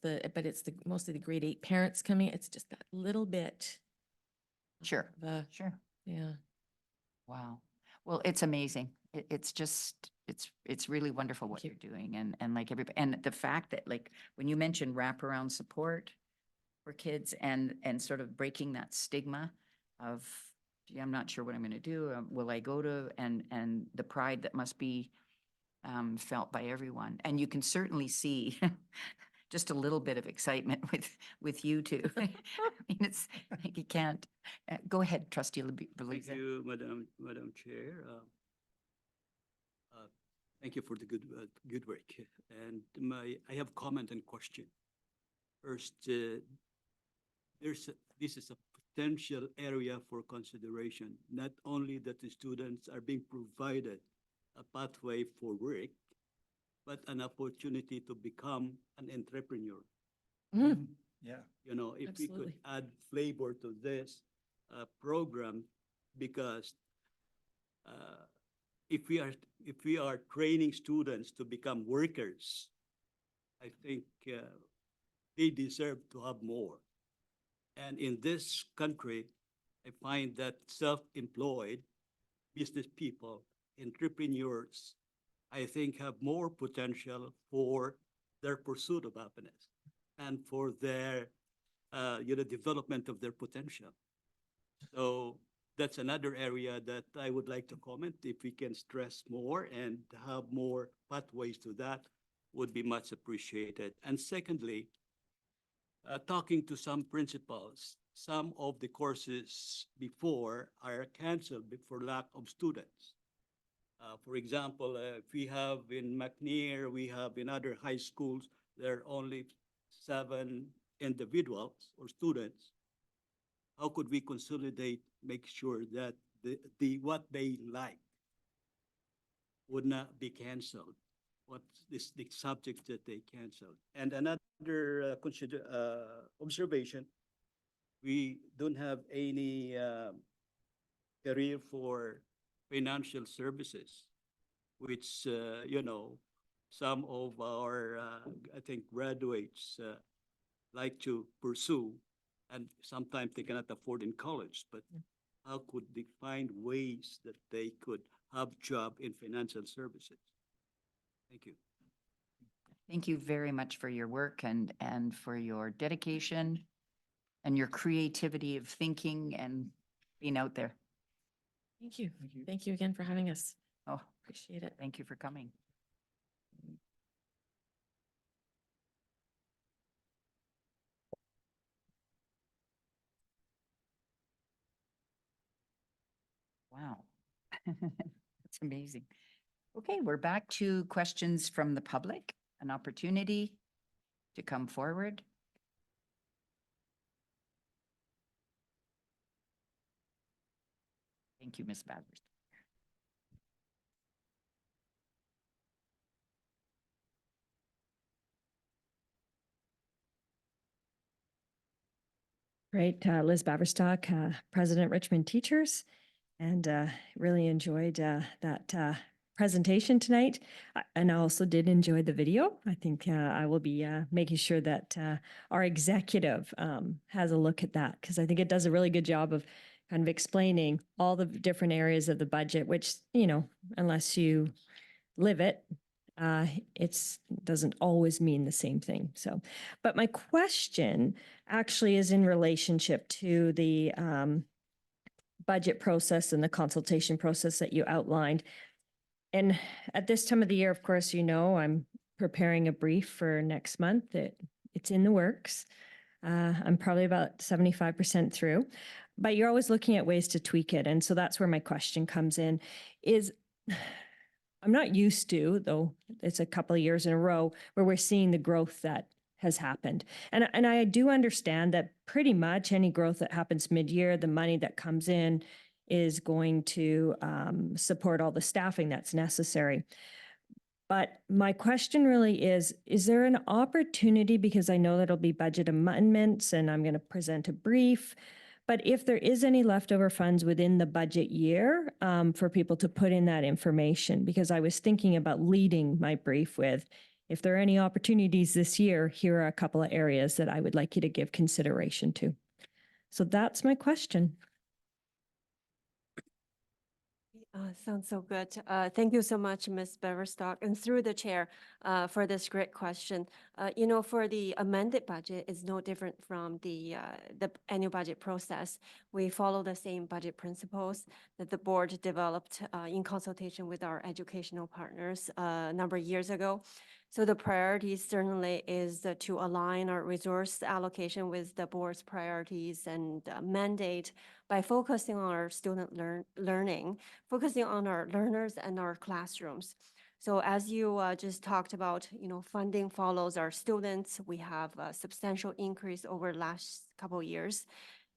mostly the grade 8 parents coming. It's just that little bit. Sure, sure. Yeah. Wow. Well, it's amazing. It's just, it's really wonderful what Thank you're doing and like everybody, and the fact that, like, when you mentioned wraparound support for kids and sort of breaking that stigma of, gee, I'm not sure what I'm going to do. Will I go to, and the pride that must be felt by everyone. And you can certainly see just a little bit of excitement with you two. I mean, it's, you can't, go ahead, trustee Thank Beliza. you, Madam Chair. Thank you for the good work. And I have comment and question. First, this is a potential area for consideration, not only that the students are being provided a pathway for work, but an opportunity to become an entrepreneur. Mhm. Yeah. You know, if we could Absolutely. add flavor to this program, because if we are training students to become workers, I think they deserve to have more. And in this country, I find that self-employed business people, entrepreneurs, I think have more potential for their pursuit of happiness and for their, development of their potential. So that's another area that I would like to comment. If we can stress more and have more pathways to that, would be much appreciated. And secondly, talking to some principals, some of the courses before are canceled for lack of students. For example, if we have in McNair, we have in other high schools, there are only 7 individuals or students. How could we consolidate, make sure that the what they like would not be canceled? What is the subject that they canceled? And another observation, we don't have any career for financial services, which, some of our, I think, graduates like to pursue, and sometimes they cannot afford in college, but how could they find ways that they could have job in financial services? Thank you. Thank you very much for your work and for your dedication and your creativity of thinking and being out there. Thank you. Thank you again for having us. Oh, Appreciate it. thank you for coming. Wow. That's amazing. Okay, we're back to questions from the public, an opportunity to come forward. Thank you, Ms. Badgers. Great. Liz Baverstock, President Richmond Teachers, and really enjoyed that presentation tonight. And I also did enjoy the video. I think I will be making sure that our executive has a look at that, because I think it does a really good job of kind of explaining all the different areas of the budget, which, you know, unless you live it, it's doesn't always mean the same thing. So, but my question actually is in relationship to the budget process and the consultation process that you outlined. And at this time of the year, of course, you know, I'm preparing a brief for next month. It's in the works. I'm probably about 75% through, but you're always looking at ways to tweak it. And so that's where my question comes in is I'm not used to, though it's a couple of years in a row where we're seeing the growth that has happened. And I do understand that pretty much any growth that happens mid-year, the money that comes in is going to support all the staffing that's necessary. But my question really is there an opportunity, because I know that'll be budget amendments and I'm going to present a brief, but if there is any leftover funds within the budget year for people to put in that information, because I was thinking about leading my brief with, if there are any opportunities this year, here are a couple of areas that I would like you to give consideration to. So that's my question. Sounds so good. Thank you so much, Ms. Beverstock, and through the chair for this great question. You know, for the amended budget, it's no different from the annual budget process. We follow the same budget principles that the board developed in consultation with our educational partners a number of years ago. So the priority certainly is to align our resource allocation with the board's priorities and mandate by focusing on our student learning, focusing on our learners and our classrooms. So as you just talked about, you know, funding follows our students. We have a substantial increase over the last couple of years.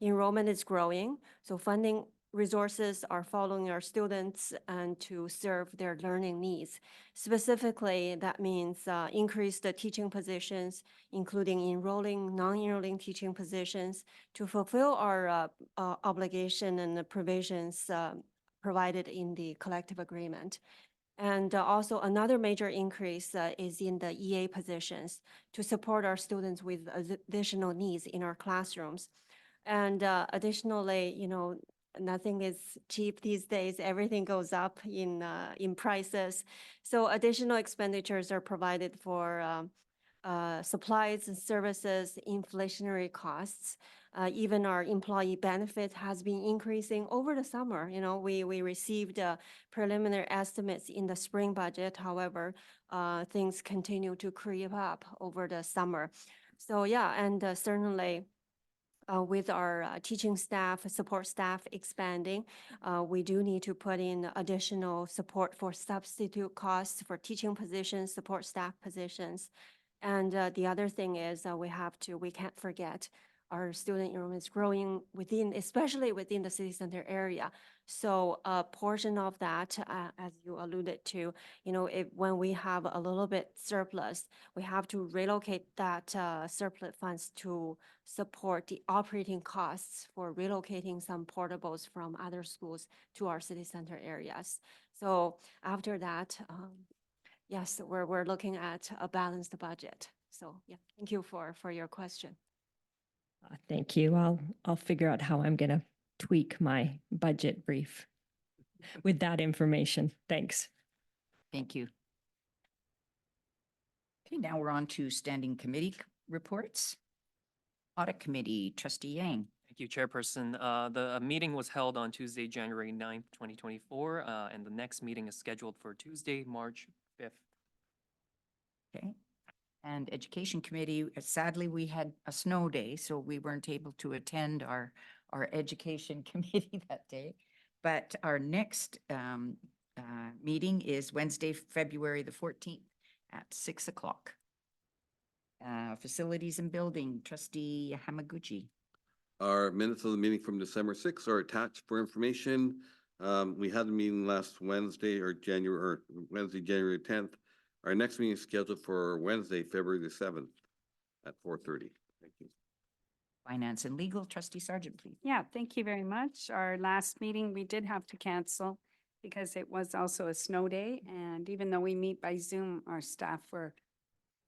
Enrollment is growing, so funding resources are following our students and to serve their learning needs. Specifically, that means increase the teaching positions, including enrolling, non-enrolling teaching positions to fulfill our obligation and the provisions provided in the collective agreement. And also another major increase is in the EA positions to support our students with additional needs in our classrooms. And additionally, you know, nothing is cheap these days. Everything goes up in prices. So additional expenditures are provided for supplies and services, inflationary costs. Even our employee benefit has been increasing over the summer. You know, we received preliminary estimates in the spring budget. However, things continue to creep up over the summer. So yeah, and certainly with our teaching staff, support staff expanding, we do need to put in additional support for substitute costs for teaching positions, support staff positions. And the other thing is we can't forget our student enrollment is growing especially within the city center area. So a portion of that, as you alluded to, you know, when we have a little bit surplus, we have to relocate that surplus funds to support the operating costs for relocating some portables from other schools to our city center areas. So after that, yes, we're looking at a balanced budget. So yeah, thank you for your question. Thank you. I'll figure out how I'm going to tweak my budget brief with that information. Thanks. Thank you. Okay, now we're on to standing committee reports. Audit Committee, Trustee Yang. Thank you, Chairperson. The meeting was held on Tuesday, January 9th, 2024, and the next meeting is scheduled for Tuesday, March 5th. Okay. And Education Committee, sadly, we had a snow day, so we weren't able to attend our Education Committee that day. But our next meeting is Wednesday, February the 14th at 6 o'clock. Facilities and Building, Trustee Hamaguchi. Our minutes of the meeting from December 6th are attached for information. We had a meeting last Wednesday Wednesday, January 10th. Our next meeting is scheduled for Wednesday, February the 7th at 4:30. Thank you. Finance and Legal, Trustee Sargent, please. Yeah, thank you very much. Our last meeting, we did have to cancel because it was also a snow day. And even though we meet by Zoom,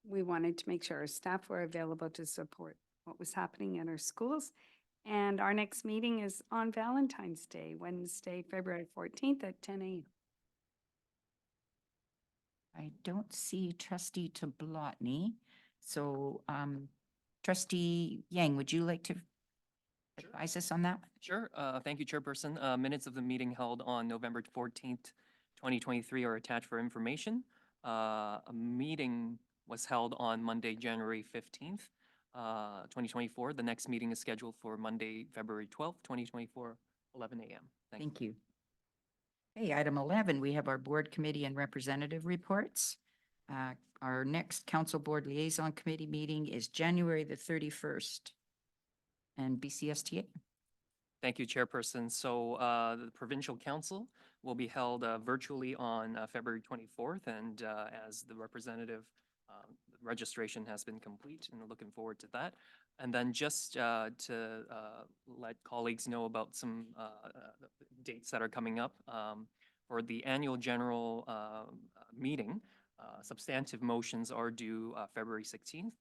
we wanted to make sure our staff were available to support what was happening in our schools. And our next meeting is on Valentine's Day, Wednesday, February 14th at 10 a.m. I don't see trustee Tablotny. So trustee Yang, would you like to advise us on that? Sure. Thank you, Chairperson. Minutes of the meeting held on November 14th, 2023 are attached for information. A meeting was held on Monday, January 15th, 2024. The next meeting is scheduled for Monday, February 12th, 2024, 11 a.m. Thank you. Okay, item 11, we have our board committee and representative reports. Our next council board liaison committee meeting is January the 31st. And BCSTA. Thank you, Chairperson. So the Provincial Council will be held virtually on February 24th. And as the representative, the registration has been complete and we're looking forward to that. And then just to let colleagues know about some dates that are coming up. For the annual general meeting, substantive motions are due February 16th.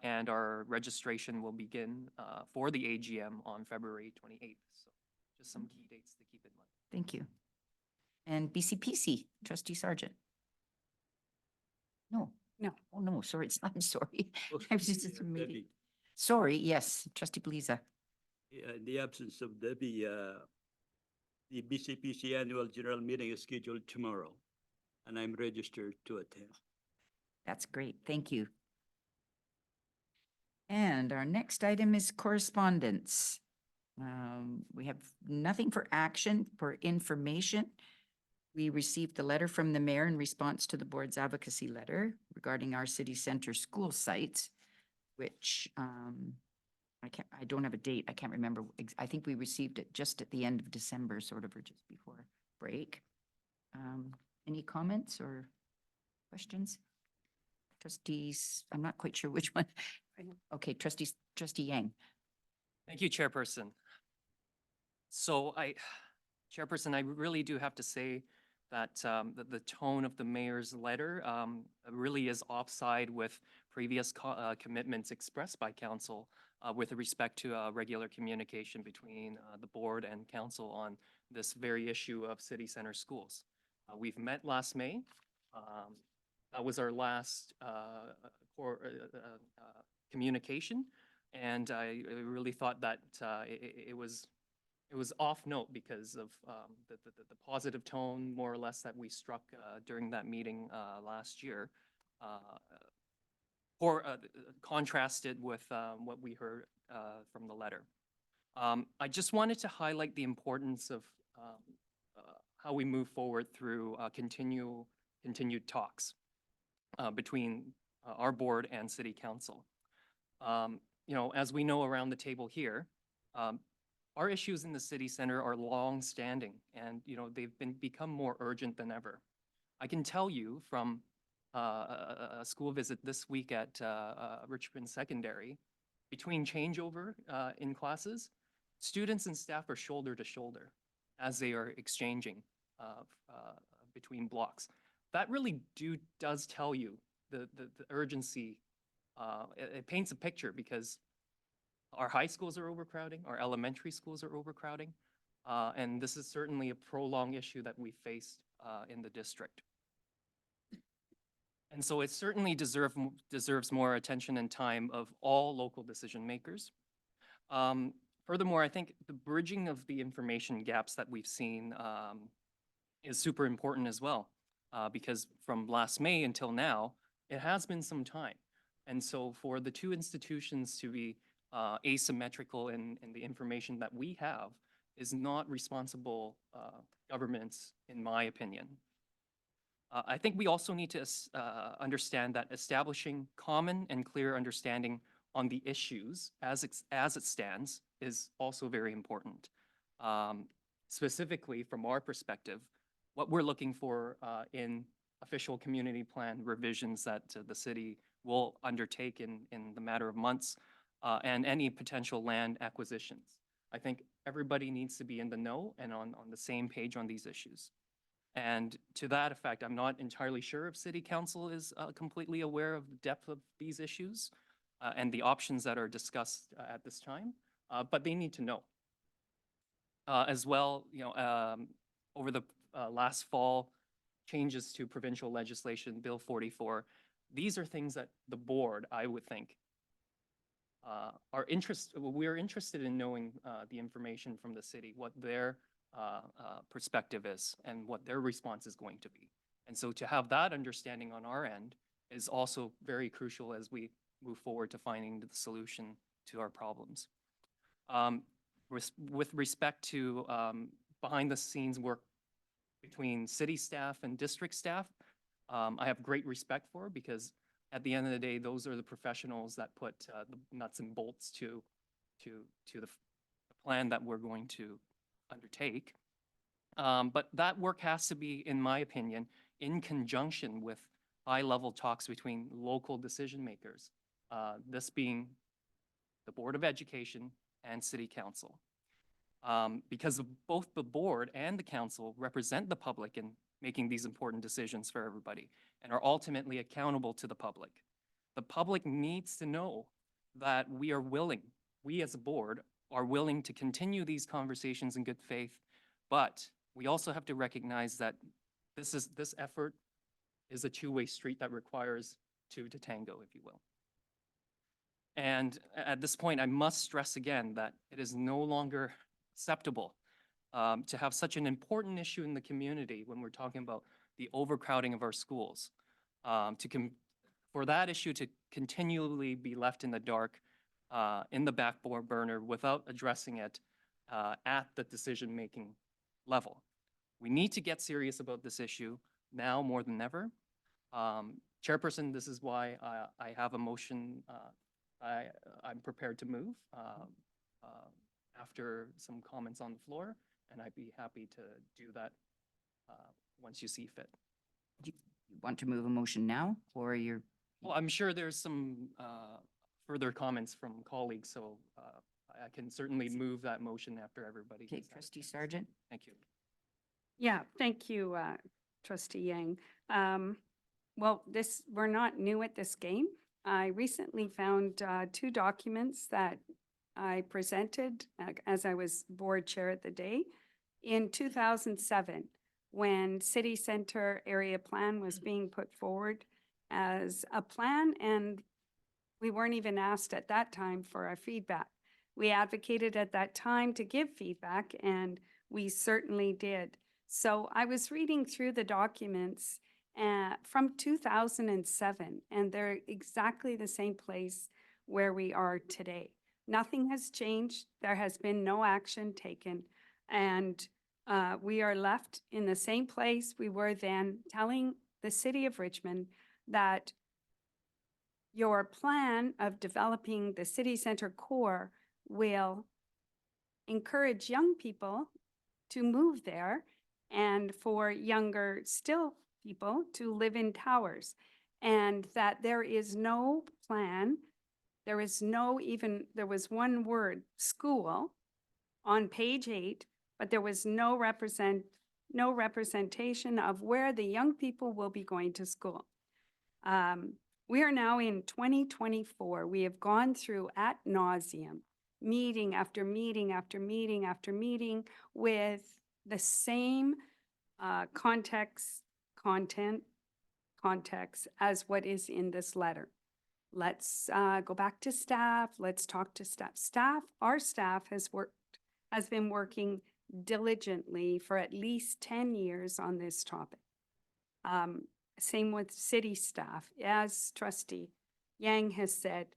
And our registration will begin for the AGM on February 28th. So just some key dates to keep in mind. Thank you. And BCPC, trustee Sargent. No. No. Oh, no, sorry, I'm sorry. I was just at a meeting. Sorry, yes, trustee Beliza. In the absence of Debbie, the BCPC annual general meeting is scheduled tomorrow, and I'm registered to attend. That's great, thank you. And our next item is correspondence. We have nothing for action, for information. We received the letter from the mayor in response to the board's advocacy letter regarding our city center school sites, which I don't have a date. I can't remember. I think we received it just at the end of December, sort of, or just before break. Any comments or questions? Trustees, I'm not quite sure which one. Okay, trustee Yang. Thank you, Chairperson. So Chairperson, I really do have to say that the tone of the mayor's letter really is offside with previous commitments expressed by council with respect to regular communication between the board and council on this very issue of city center schools. We've met last May. That was our last communication, and I really thought that it was off note because of the positive tone, more or less, that we struck during that meeting last year, or contrasted with what we heard from the letter. I just wanted to highlight the importance of how we move forward through continued talks between our board and city council. You know, as we know around the table here, our issues in the city center are long-standing, and you know they've become more urgent than ever. I can tell you from a school visit this week at Richmond Secondary, between changeover in classes, students and staff are shoulder to shoulder as they are exchanging between blocks. That really does tell you the urgency. It paints a picture because our high schools are overcrowding, our elementary schools are overcrowding, and this is certainly a prolonged issue that we faced in the district. And so it certainly deserves more attention and time of all local decision makers. Furthermore, I think the bridging of the information gaps that we've seen is super important as well, because from last May until now, it has been some time. And so for the two institutions to be asymmetrical in the information that we have is not responsible governments, in my opinion. I think we also need to understand that establishing common and clear understanding on the issues as it stands is also very important. Specifically, from our perspective, what we're looking for in official community plan revisions that the city will undertake in the matter of months, and any potential land acquisitions. I think everybody needs to be in the know and on the same page on these issues. And to that effect, I'm not entirely sure if City Council is completely aware of the depth of these issues. and the options that are discussed at this time, but they need to know. As well, over the last fall, changes to provincial legislation, Bill 44, these are things that the board, I would think, we're interested in knowing the information from the city, what their perspective is and what their response is going to be. And so to have that understanding on our end is also very crucial as we move forward to finding the solution to our problems. With respect to behind the scenes work between city staff and district staff, I have great respect for, because at the end of the day, those are the professionals that put the nuts and bolts to the plan that we're going to undertake. But that work has to be, in my opinion, in conjunction with high-level talks between local decision makers, this being the Board of Education and City Council. Because both the board and the council represent the public in making these important decisions for everybody and are ultimately accountable to the public. The public needs to know that we as a board are willing to continue these conversations in good faith, but we also have to recognize that this effort is a two-way street that requires two to tango, if you will. And at this point, I must stress again that it is no longer acceptable to have such an important issue in the community when we're talking about the overcrowding of our schools, for that issue to continually be left in the dark, in the back burner without addressing it at the decision-making level. We need to get serious about this issue now more than ever. Chairperson, this is why I have a motion I'm prepared to move after some comments on the floor, and I'd be happy to do that once you see fit. Do you want to move a motion now, or you're? Well, I'm sure there's some further comments from colleagues, so I can certainly move that motion after everybody. Okay, Trustee Sargent. Thank you. Yeah, thank you, Trustee Yang. Well, we're not new at this game. I recently found two documents that I presented as I was board chair at the day. In 2007, when City Center Area Plan was being put forward as a plan, and we weren't even asked at that time for our feedback. We advocated at that time to give feedback, and we certainly did. So I was reading through the documents from 2007, and they're exactly the same place where we are today. Nothing has changed. There has been no action taken, and we are left in the same place we were then, telling the City of Richmond that your plan of developing the city center core will encourage young people to move there, and for younger still people to live in towers, and that there is no plan, there was one word, school, on page 8, but there was no representation of where the young people will be going to school. We are now in 2024. We have gone through ad nauseum, meeting after meeting after meeting after meeting, with the same context as what is in this letter. Let's go back to staff. Let's talk to staff. Our staff has been working diligently for at least 10 years on this topic. Same with city staff. As Trustee Yang has said,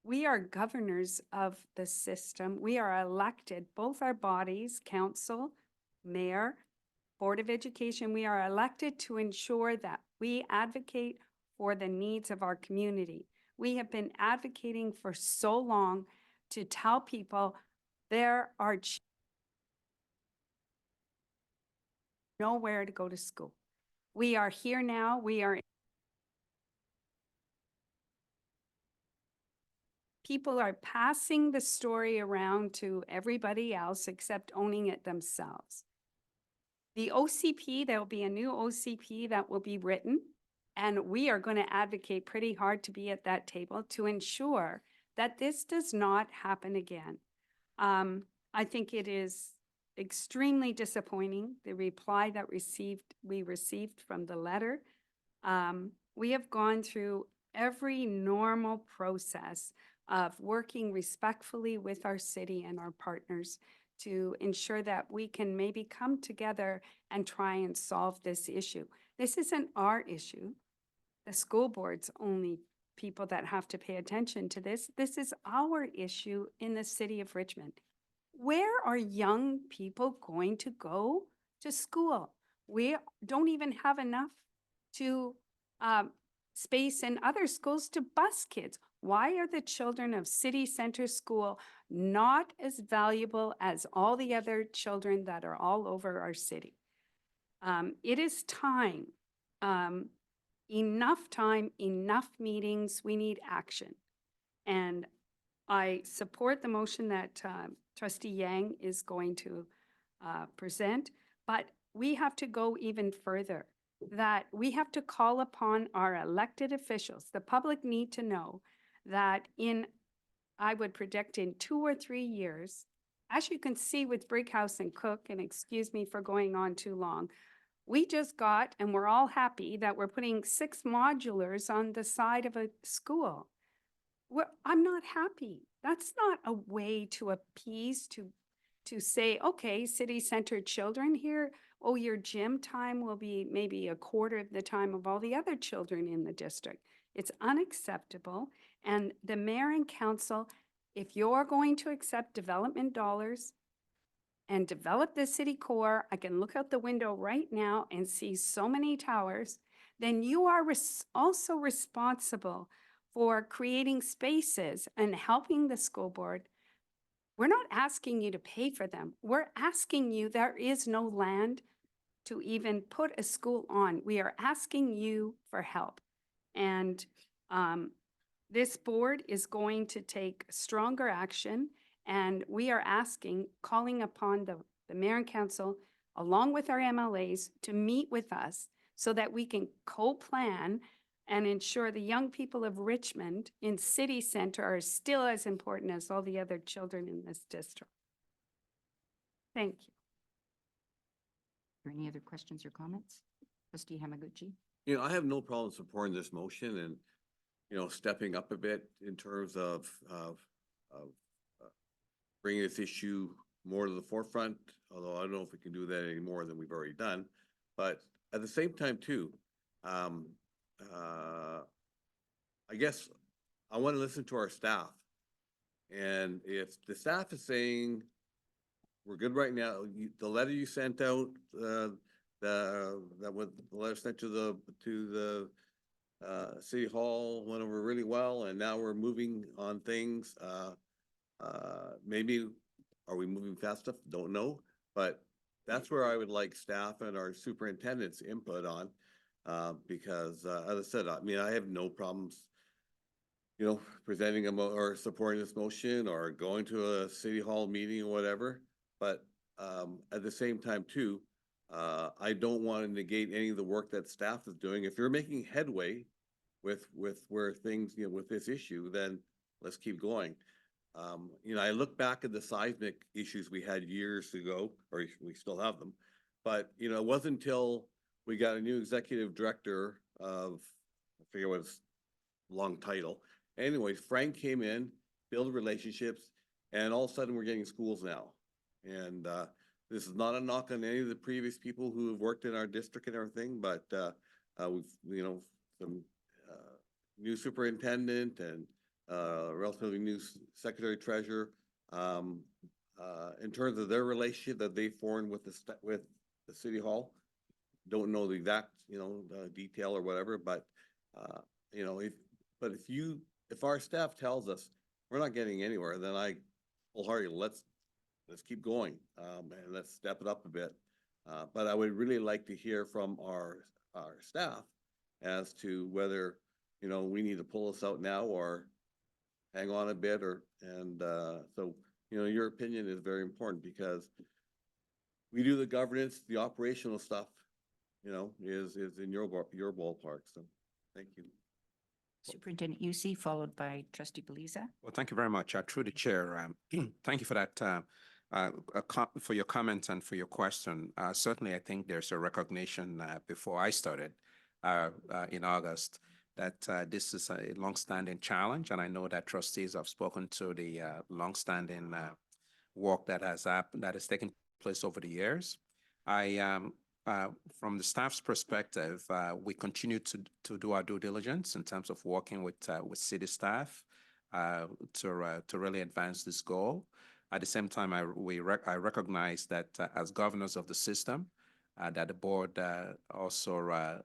we are governors of the system. We are elected, both our bodies, council, mayor, Board of Education, we are elected to ensure that we advocate for the needs of our community. We have been advocating for so long to tell people there are nowhere to go to school. We are here now. People are passing the story around to everybody else except owning it themselves. The OCP, there will be a new OCP that will be written And we are going to advocate pretty hard to be at that table to ensure that this does not happen again. I think it is extremely disappointing, the reply that we received from the letter. We have gone through every normal process of working respectfully with our city and our partners to ensure that we can maybe come together and try and solve this issue. This isn't our issue. The school board's only people that have to pay attention to this. This is our issue in the city of Richmond. Where are young people going to go to school? We don't even have enough to space in other schools to bus kids. Why are the children of City Center School not as valuable as all the other children that are all over our city? It is time. Enough time, enough meetings. We need action. And I support the motion that Trustee Yang is going to present, but we have to go even further, that we have to call upon our elected officials. The public need to know that I would predict in 2 or 3 years, as you can see with Brighouse and Cook, and excuse me for going on too long, we just got, and we're all happy that we're putting 6 modulars on the side of a school. I'm not happy. That's not a way to appease, to say, okay, city-centered children here, oh, your gym time will be maybe a quarter of the time of all the other children in the district. It's unacceptable. And the mayor and council, if you're going to accept development dollars and develop the city core, I can look out the window right now and see so many towers, then you are also responsible for creating spaces and helping the school board. We're not asking you to pay for them. We're asking you, there is no land to even put a school on. We are asking you for help. And this board is going to take stronger action. And we are calling upon the mayor and council, along with our MLAs, to meet with us so that we can co-plan and ensure the young people of Richmond in city center are still as important as all the other children in this district. Thank you. Are there any other questions or comments? Trustee Hamaguchi? You know, I have no problem supporting this motion and, you know, stepping up a bit in terms of bringing this issue more to the forefront, although I don't know if we can do that any more than we've already done. But at the same time too, I guess I want to listen to our staff. And if the staff is saying, we're good right now, the letter you sent out, the letter sent to the City Hall went over really well, and now we're moving on things. Maybe, are we moving fast enough? Don't know, but that's where I would like staff and our superintendent's input on, because as I said, I mean, I have no problems, you know, presenting or supporting this motion or going to a City Hall meeting or whatever. But at the same time too, I don't want to negate any of the work that staff is doing. If you're making headway with where things, you know, with this issue, then let's keep going. You know, I look back at the seismic issues we had years ago, or we still have them, but you know, it wasn't until we got a new executive director of, I forget what his long title. Anyways, Frank came in, built relationships, and all of a sudden we're getting schools now. And this is not a knock on any of the previous people who have worked in our district and everything, but we've, you know, some new superintendent and relatively new secretary treasurer. In terms of their relationship that they formed with the City Hall, don't know the exact, you know, detail or whatever, but you know, if our staff tells us we're not getting anywhere, then I wholeheartedly let's keep going, and let's step it up a bit. But I would really like to hear from our staff as to whether, you know, we need to pull this out now or hang on a bit, so, you know, your opinion is very important, because we do the governance, the operational stuff, you know, is in your ballpark. So Thank you. Superintendent Yusi, followed by trustee Beliza. Well, thank you very much. Through the chair, thank you for that, for your comments and for your question. Certainly, I think there's a recognition before I started in August that this is a longstanding challenge, and I know that trustees have spoken to the longstanding work that has taken place over the years. From the staff's perspective, we continue to do our due diligence in terms of working with city staff to really advance this goal. At the same time, I recognize that as governors of the system, that the board also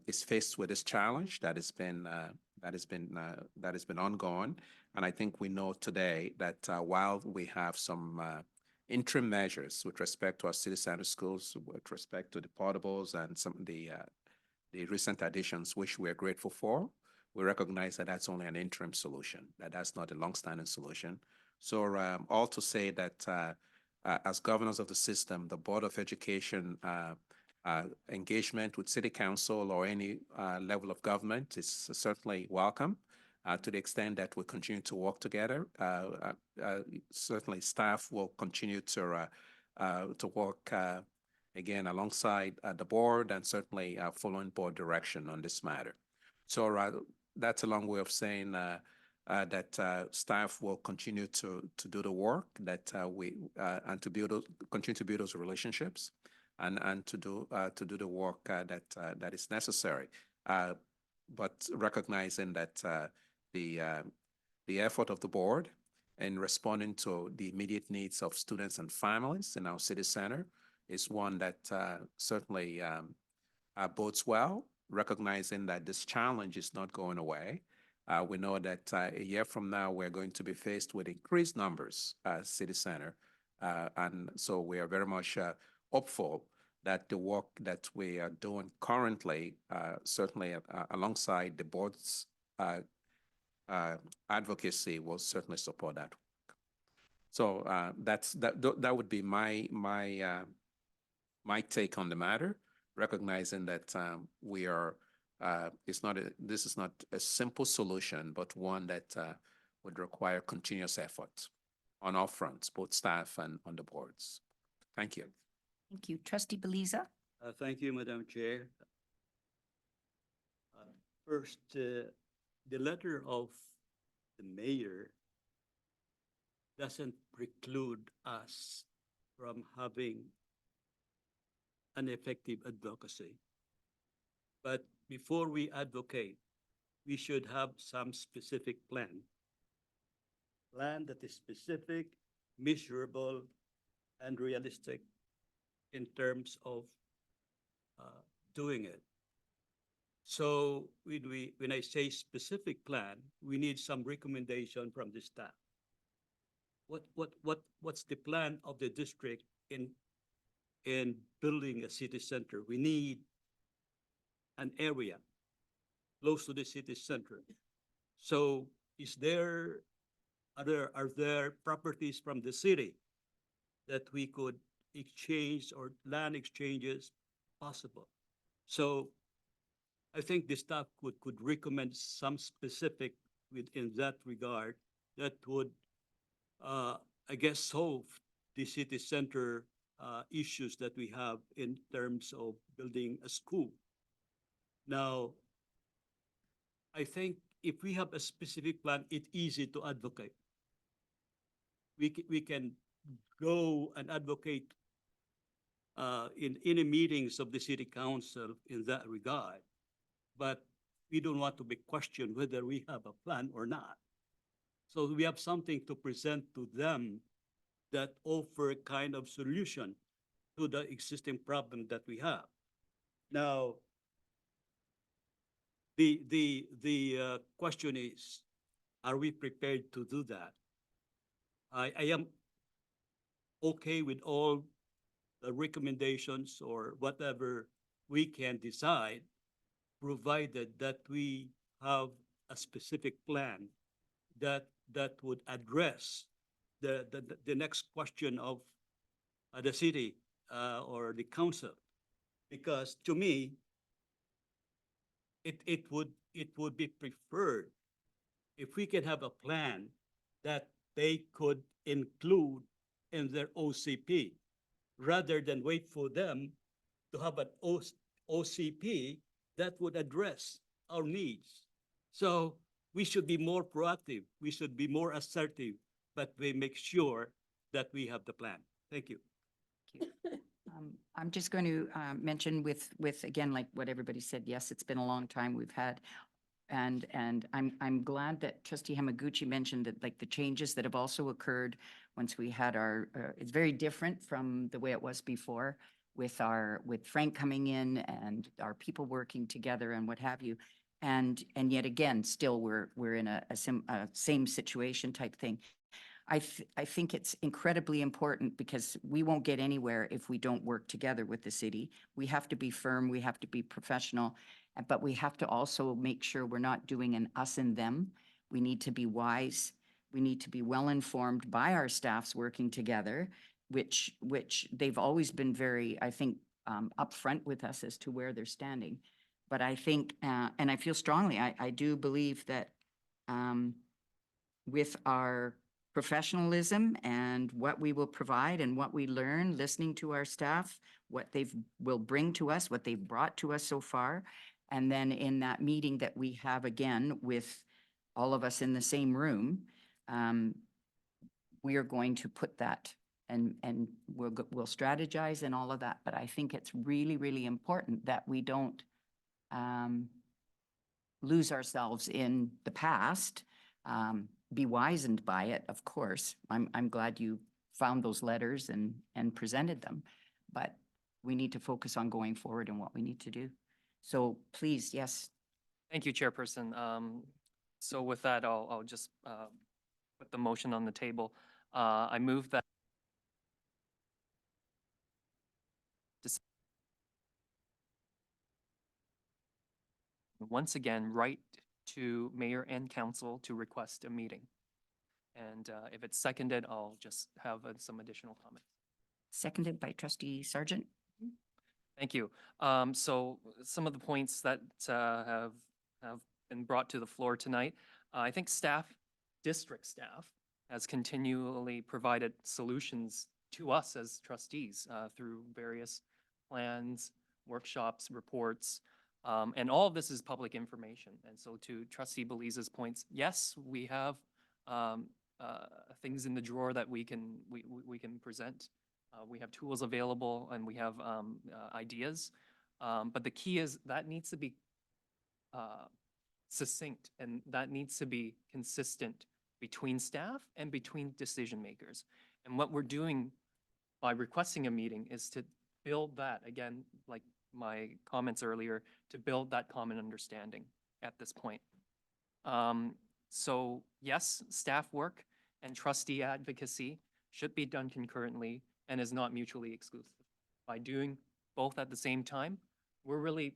is faced with this challenge that has been ongoing. And I think we know today that while we have some interim measures with respect to our city center schools, with respect to the portables and some of the recent additions, which we are grateful for, we recognize that that's only an interim solution, that's not a long-standing solution. So all to say that as governors of the system, the Board of Education engagement with City Council or any level of government is certainly welcome. To the extent that we continue to work together, certainly staff will continue to work again alongside the board and certainly following board direction on this matter. So that's a long way of saying that staff will continue to do the work that and to continue to build those relationships and to do the work that is necessary, but recognizing that the effort of the board in responding to the immediate needs of students and families in our city center is one that certainly bodes well, recognizing that this challenge is not going away. We know that a year from now, we're going to be faced with increased numbers at city center. And so we are very much hopeful that the work that we are doing currently, certainly alongside the board's advocacy, will certainly support that. So that would be my take on the matter, recognizing that this is not a simple solution, but one that would require continuous effort on all fronts, both staff and on the boards. Thank you. Thank you. Trustee Beliza. Thank you, Madam Chair. First, the letter of the mayor doesn't preclude us from having an effective advocacy. But before we advocate, we should have some specific plan that is specific, measurable, and realistic in terms of doing it. So when I say specific plan, we need some recommendation from the staff. What's the plan of the district in building a city center? We need an area close to the city center. So are there properties from the city that we could exchange or land exchanges possible? So I think the staff could recommend some specific within that regard that would, I guess, solve the city center issues that we have in terms of building a school. Now, I think if we have a specific plan, it's easy to advocate. We can go and advocate in any meetings of the city council in that regard, but we don't want to be questioned whether we have a plan or not. So we have something to present to them that offer a kind of solution to the existing problem that we have. Now, the question is, are we prepared to do that? I am okay with all the recommendations or whatever we can decide, provided that we have a specific plan that would address the next question of the city or the council. Because to me, it would be preferred if we can have a plan that they could include in their OCP, rather than wait for them to have an OCP that would address our needs. So we should be more proactive, we should be more assertive, but we make sure that we have the plan. Thank you. I'm just going to mention with again, like what everybody said, yes, it's been a long time we've had. And I'm glad that Trustee Hamaguchi mentioned that, like, the changes that have also occurred once we had our, it's very different from the way it was before with Frank coming in and our people working together and what have you. And yet again, still we're in a same situation type thing. I think it's incredibly important because we won't get anywhere if we don't work together with the city. We have to be firm, we have to be professional, but we have to also make sure we're not doing an us and them. We need to be wise. We need to be well-informed by our staffs working together, which they've always been very, I think, upfront with us as to where they're standing. But I think, and I feel strongly, I do believe that with our professionalism and what we will provide and what we learn, listening to our staff, what they will bring to us, what they've brought to us so far. And then in that meeting that we have again with all of us in the same room, we are going to put that and we'll strategize and all of that. But I think it's really, really important that we don't lose ourselves in the past. Be wizened by it, of course. I'm glad you found those letters and presented them, but we need to focus on going forward and what we need to do. So please, yes. Thank you, Chairperson. So with that, I'll just put the motion on the table. I move that once again, write to mayor and council to request a meeting. And if it's seconded, I'll just have some additional comments. Seconded by Trustee Sargent. Thank you. So some of the points that have been brought to the floor tonight, I think district staff has continually provided solutions to us as trustees through various plans, workshops, reports, and all of this is public information. And so to Trustee Belize's points, yes, we have things in the drawer that we can present. We have tools available and we have ideas. But the key is that needs to be succinct and that needs to be consistent between staff and between decision makers. And what we're doing by requesting a meeting is to build that, again, like my comments earlier, to build that common understanding at this point. So yes, staff work and trustee advocacy should be done concurrently and is not mutually exclusive. By doing both at the same time, we're really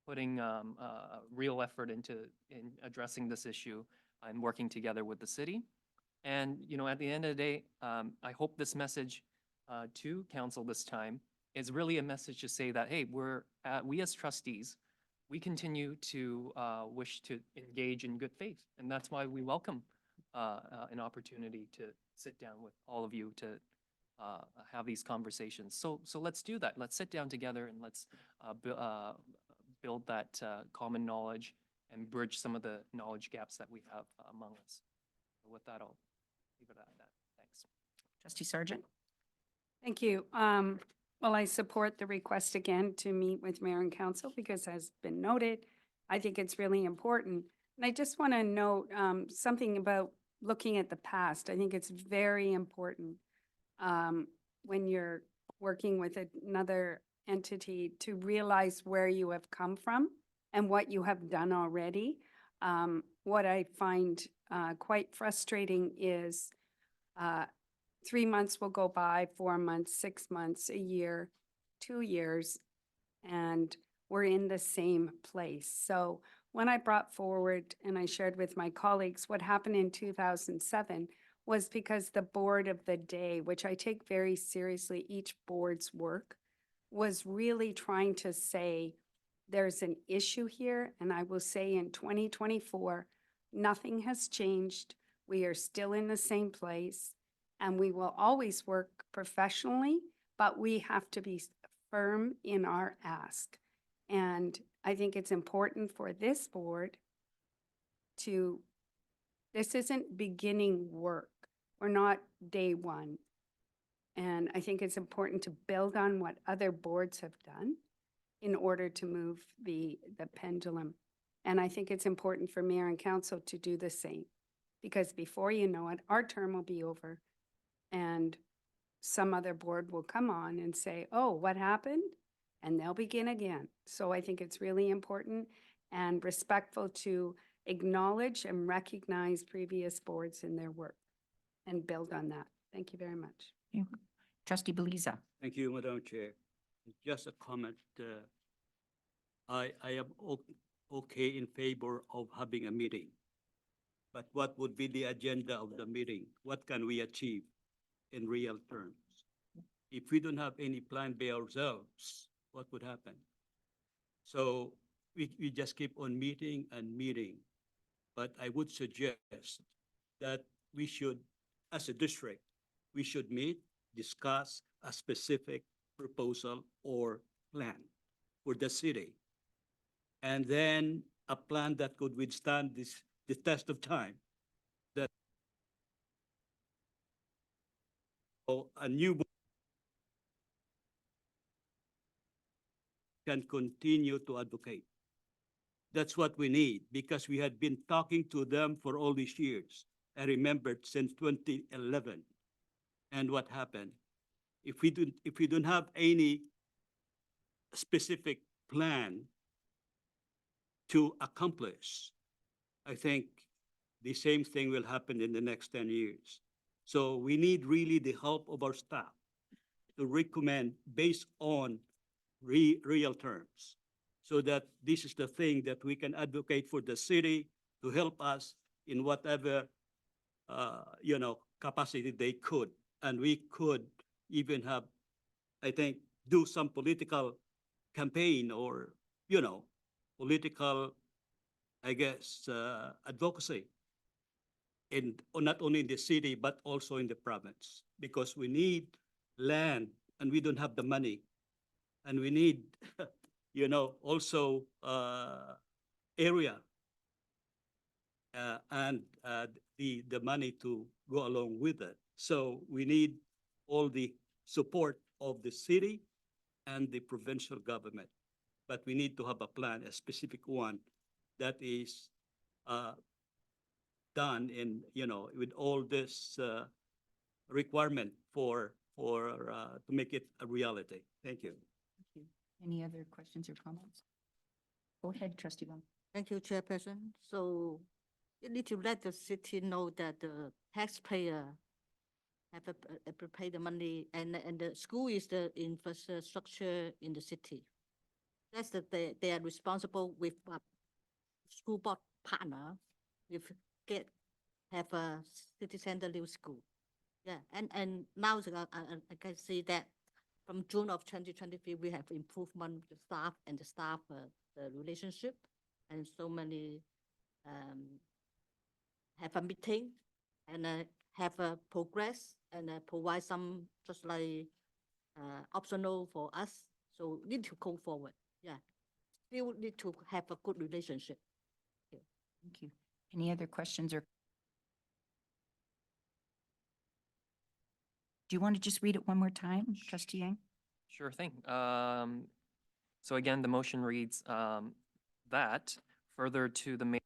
putting real effort in addressing this issue and working together with the city. And, you know, at the end of the day, I hope this message to council this time is really a message to say that, hey, we as trustees, we continue to wish to engage in good faith. And that's why we welcome an opportunity to sit down with all of you to have these conversations. So let's do that. Let's sit down together and let's build that common knowledge and bridge some of the knowledge gaps that we have among us. With that, I'll leave it at that. Thanks. Trustee Sargent. Thank you. Well, I support the request again to meet with mayor and council because, as been noted, I think it's really important. And I just want to note something about looking at the past. I think it's very important when you're working with another entity to realize where you have come from and what you have done already. What I find quite frustrating is 3 months will go by, 4 months, 6 months, a year, 2 years, and we're in the same place. So when I brought forward and I shared with my colleagues what happened in 2007 was because the board of the day, which I take very seriously, each board's work, was really trying to say, there's an issue here, and I will say in 2024, nothing has changed. We are still in the same place, and we will always work professionally, but we have to be firm in our ask. And I think it's important for this board to, this isn't beginning work. We're not day one. And I think it's important to build on what other boards have done in order to move the pendulum. And I think it's important for mayor and council to do the same, because before you know it, our term will be over and some other board will come on and say, oh, what happened? And they'll begin again. So I think it's really important and respectful to acknowledge and recognize previous boards in their work and build on that. Thank you very much. Trustee Beliza. Thank you, Madam Chair. Just a comment. I am okay in favor of having a meeting. But what would be the agenda of the meeting? What can we achieve in real terms? If we don't have any plan by ourselves, what would happen? So we just keep on meeting and meeting. But I would suggest that we should, as a district, we should meet, discuss a specific proposal or plan for the city. And then a plan that could withstand the test of time. That a new board can continue to advocate. That's what we need, because we had been talking to them for all these years. I remember since 2011. And what happened? If we don't have any specific plan to accomplish, I think the same thing will happen in the next 10 years. So we need really the help of our staff to recommend based on real terms, so that this is the thing that we can advocate for the city to help us in whatever, capacity they could. And we could even have, I think, do some political campaign or, political, I guess, advocacy not only in the city, but also in the province, because we need land and we don't have the money. And we need, also area and the money to go along with it. So we need all the support of the city and the provincial government. But we need to have a plan, a specific one that is done in, with all this requirement to make it a reality. Thank you. Thank you. Any other questions or comments? Go ahead, Trustee Wong. Thank you, Chairperson. So you need to let the city know that the taxpayer have to pay the money, and the school is the infrastructure in the city. That's they are responsible with school board partner with have a city center new school. Yeah, and now I can see that from June of 2023, we have improvement with the staff and the staff the relationship, and so many have a meeting and have a progress and provide some just like optional for us. So need to go forward. Yeah, still need to have a good relationship. Thank you. Any other questions or? Do you want to just read it one more time, Trustee Yang? Sure thing. So again, the motion reads that further to the mayor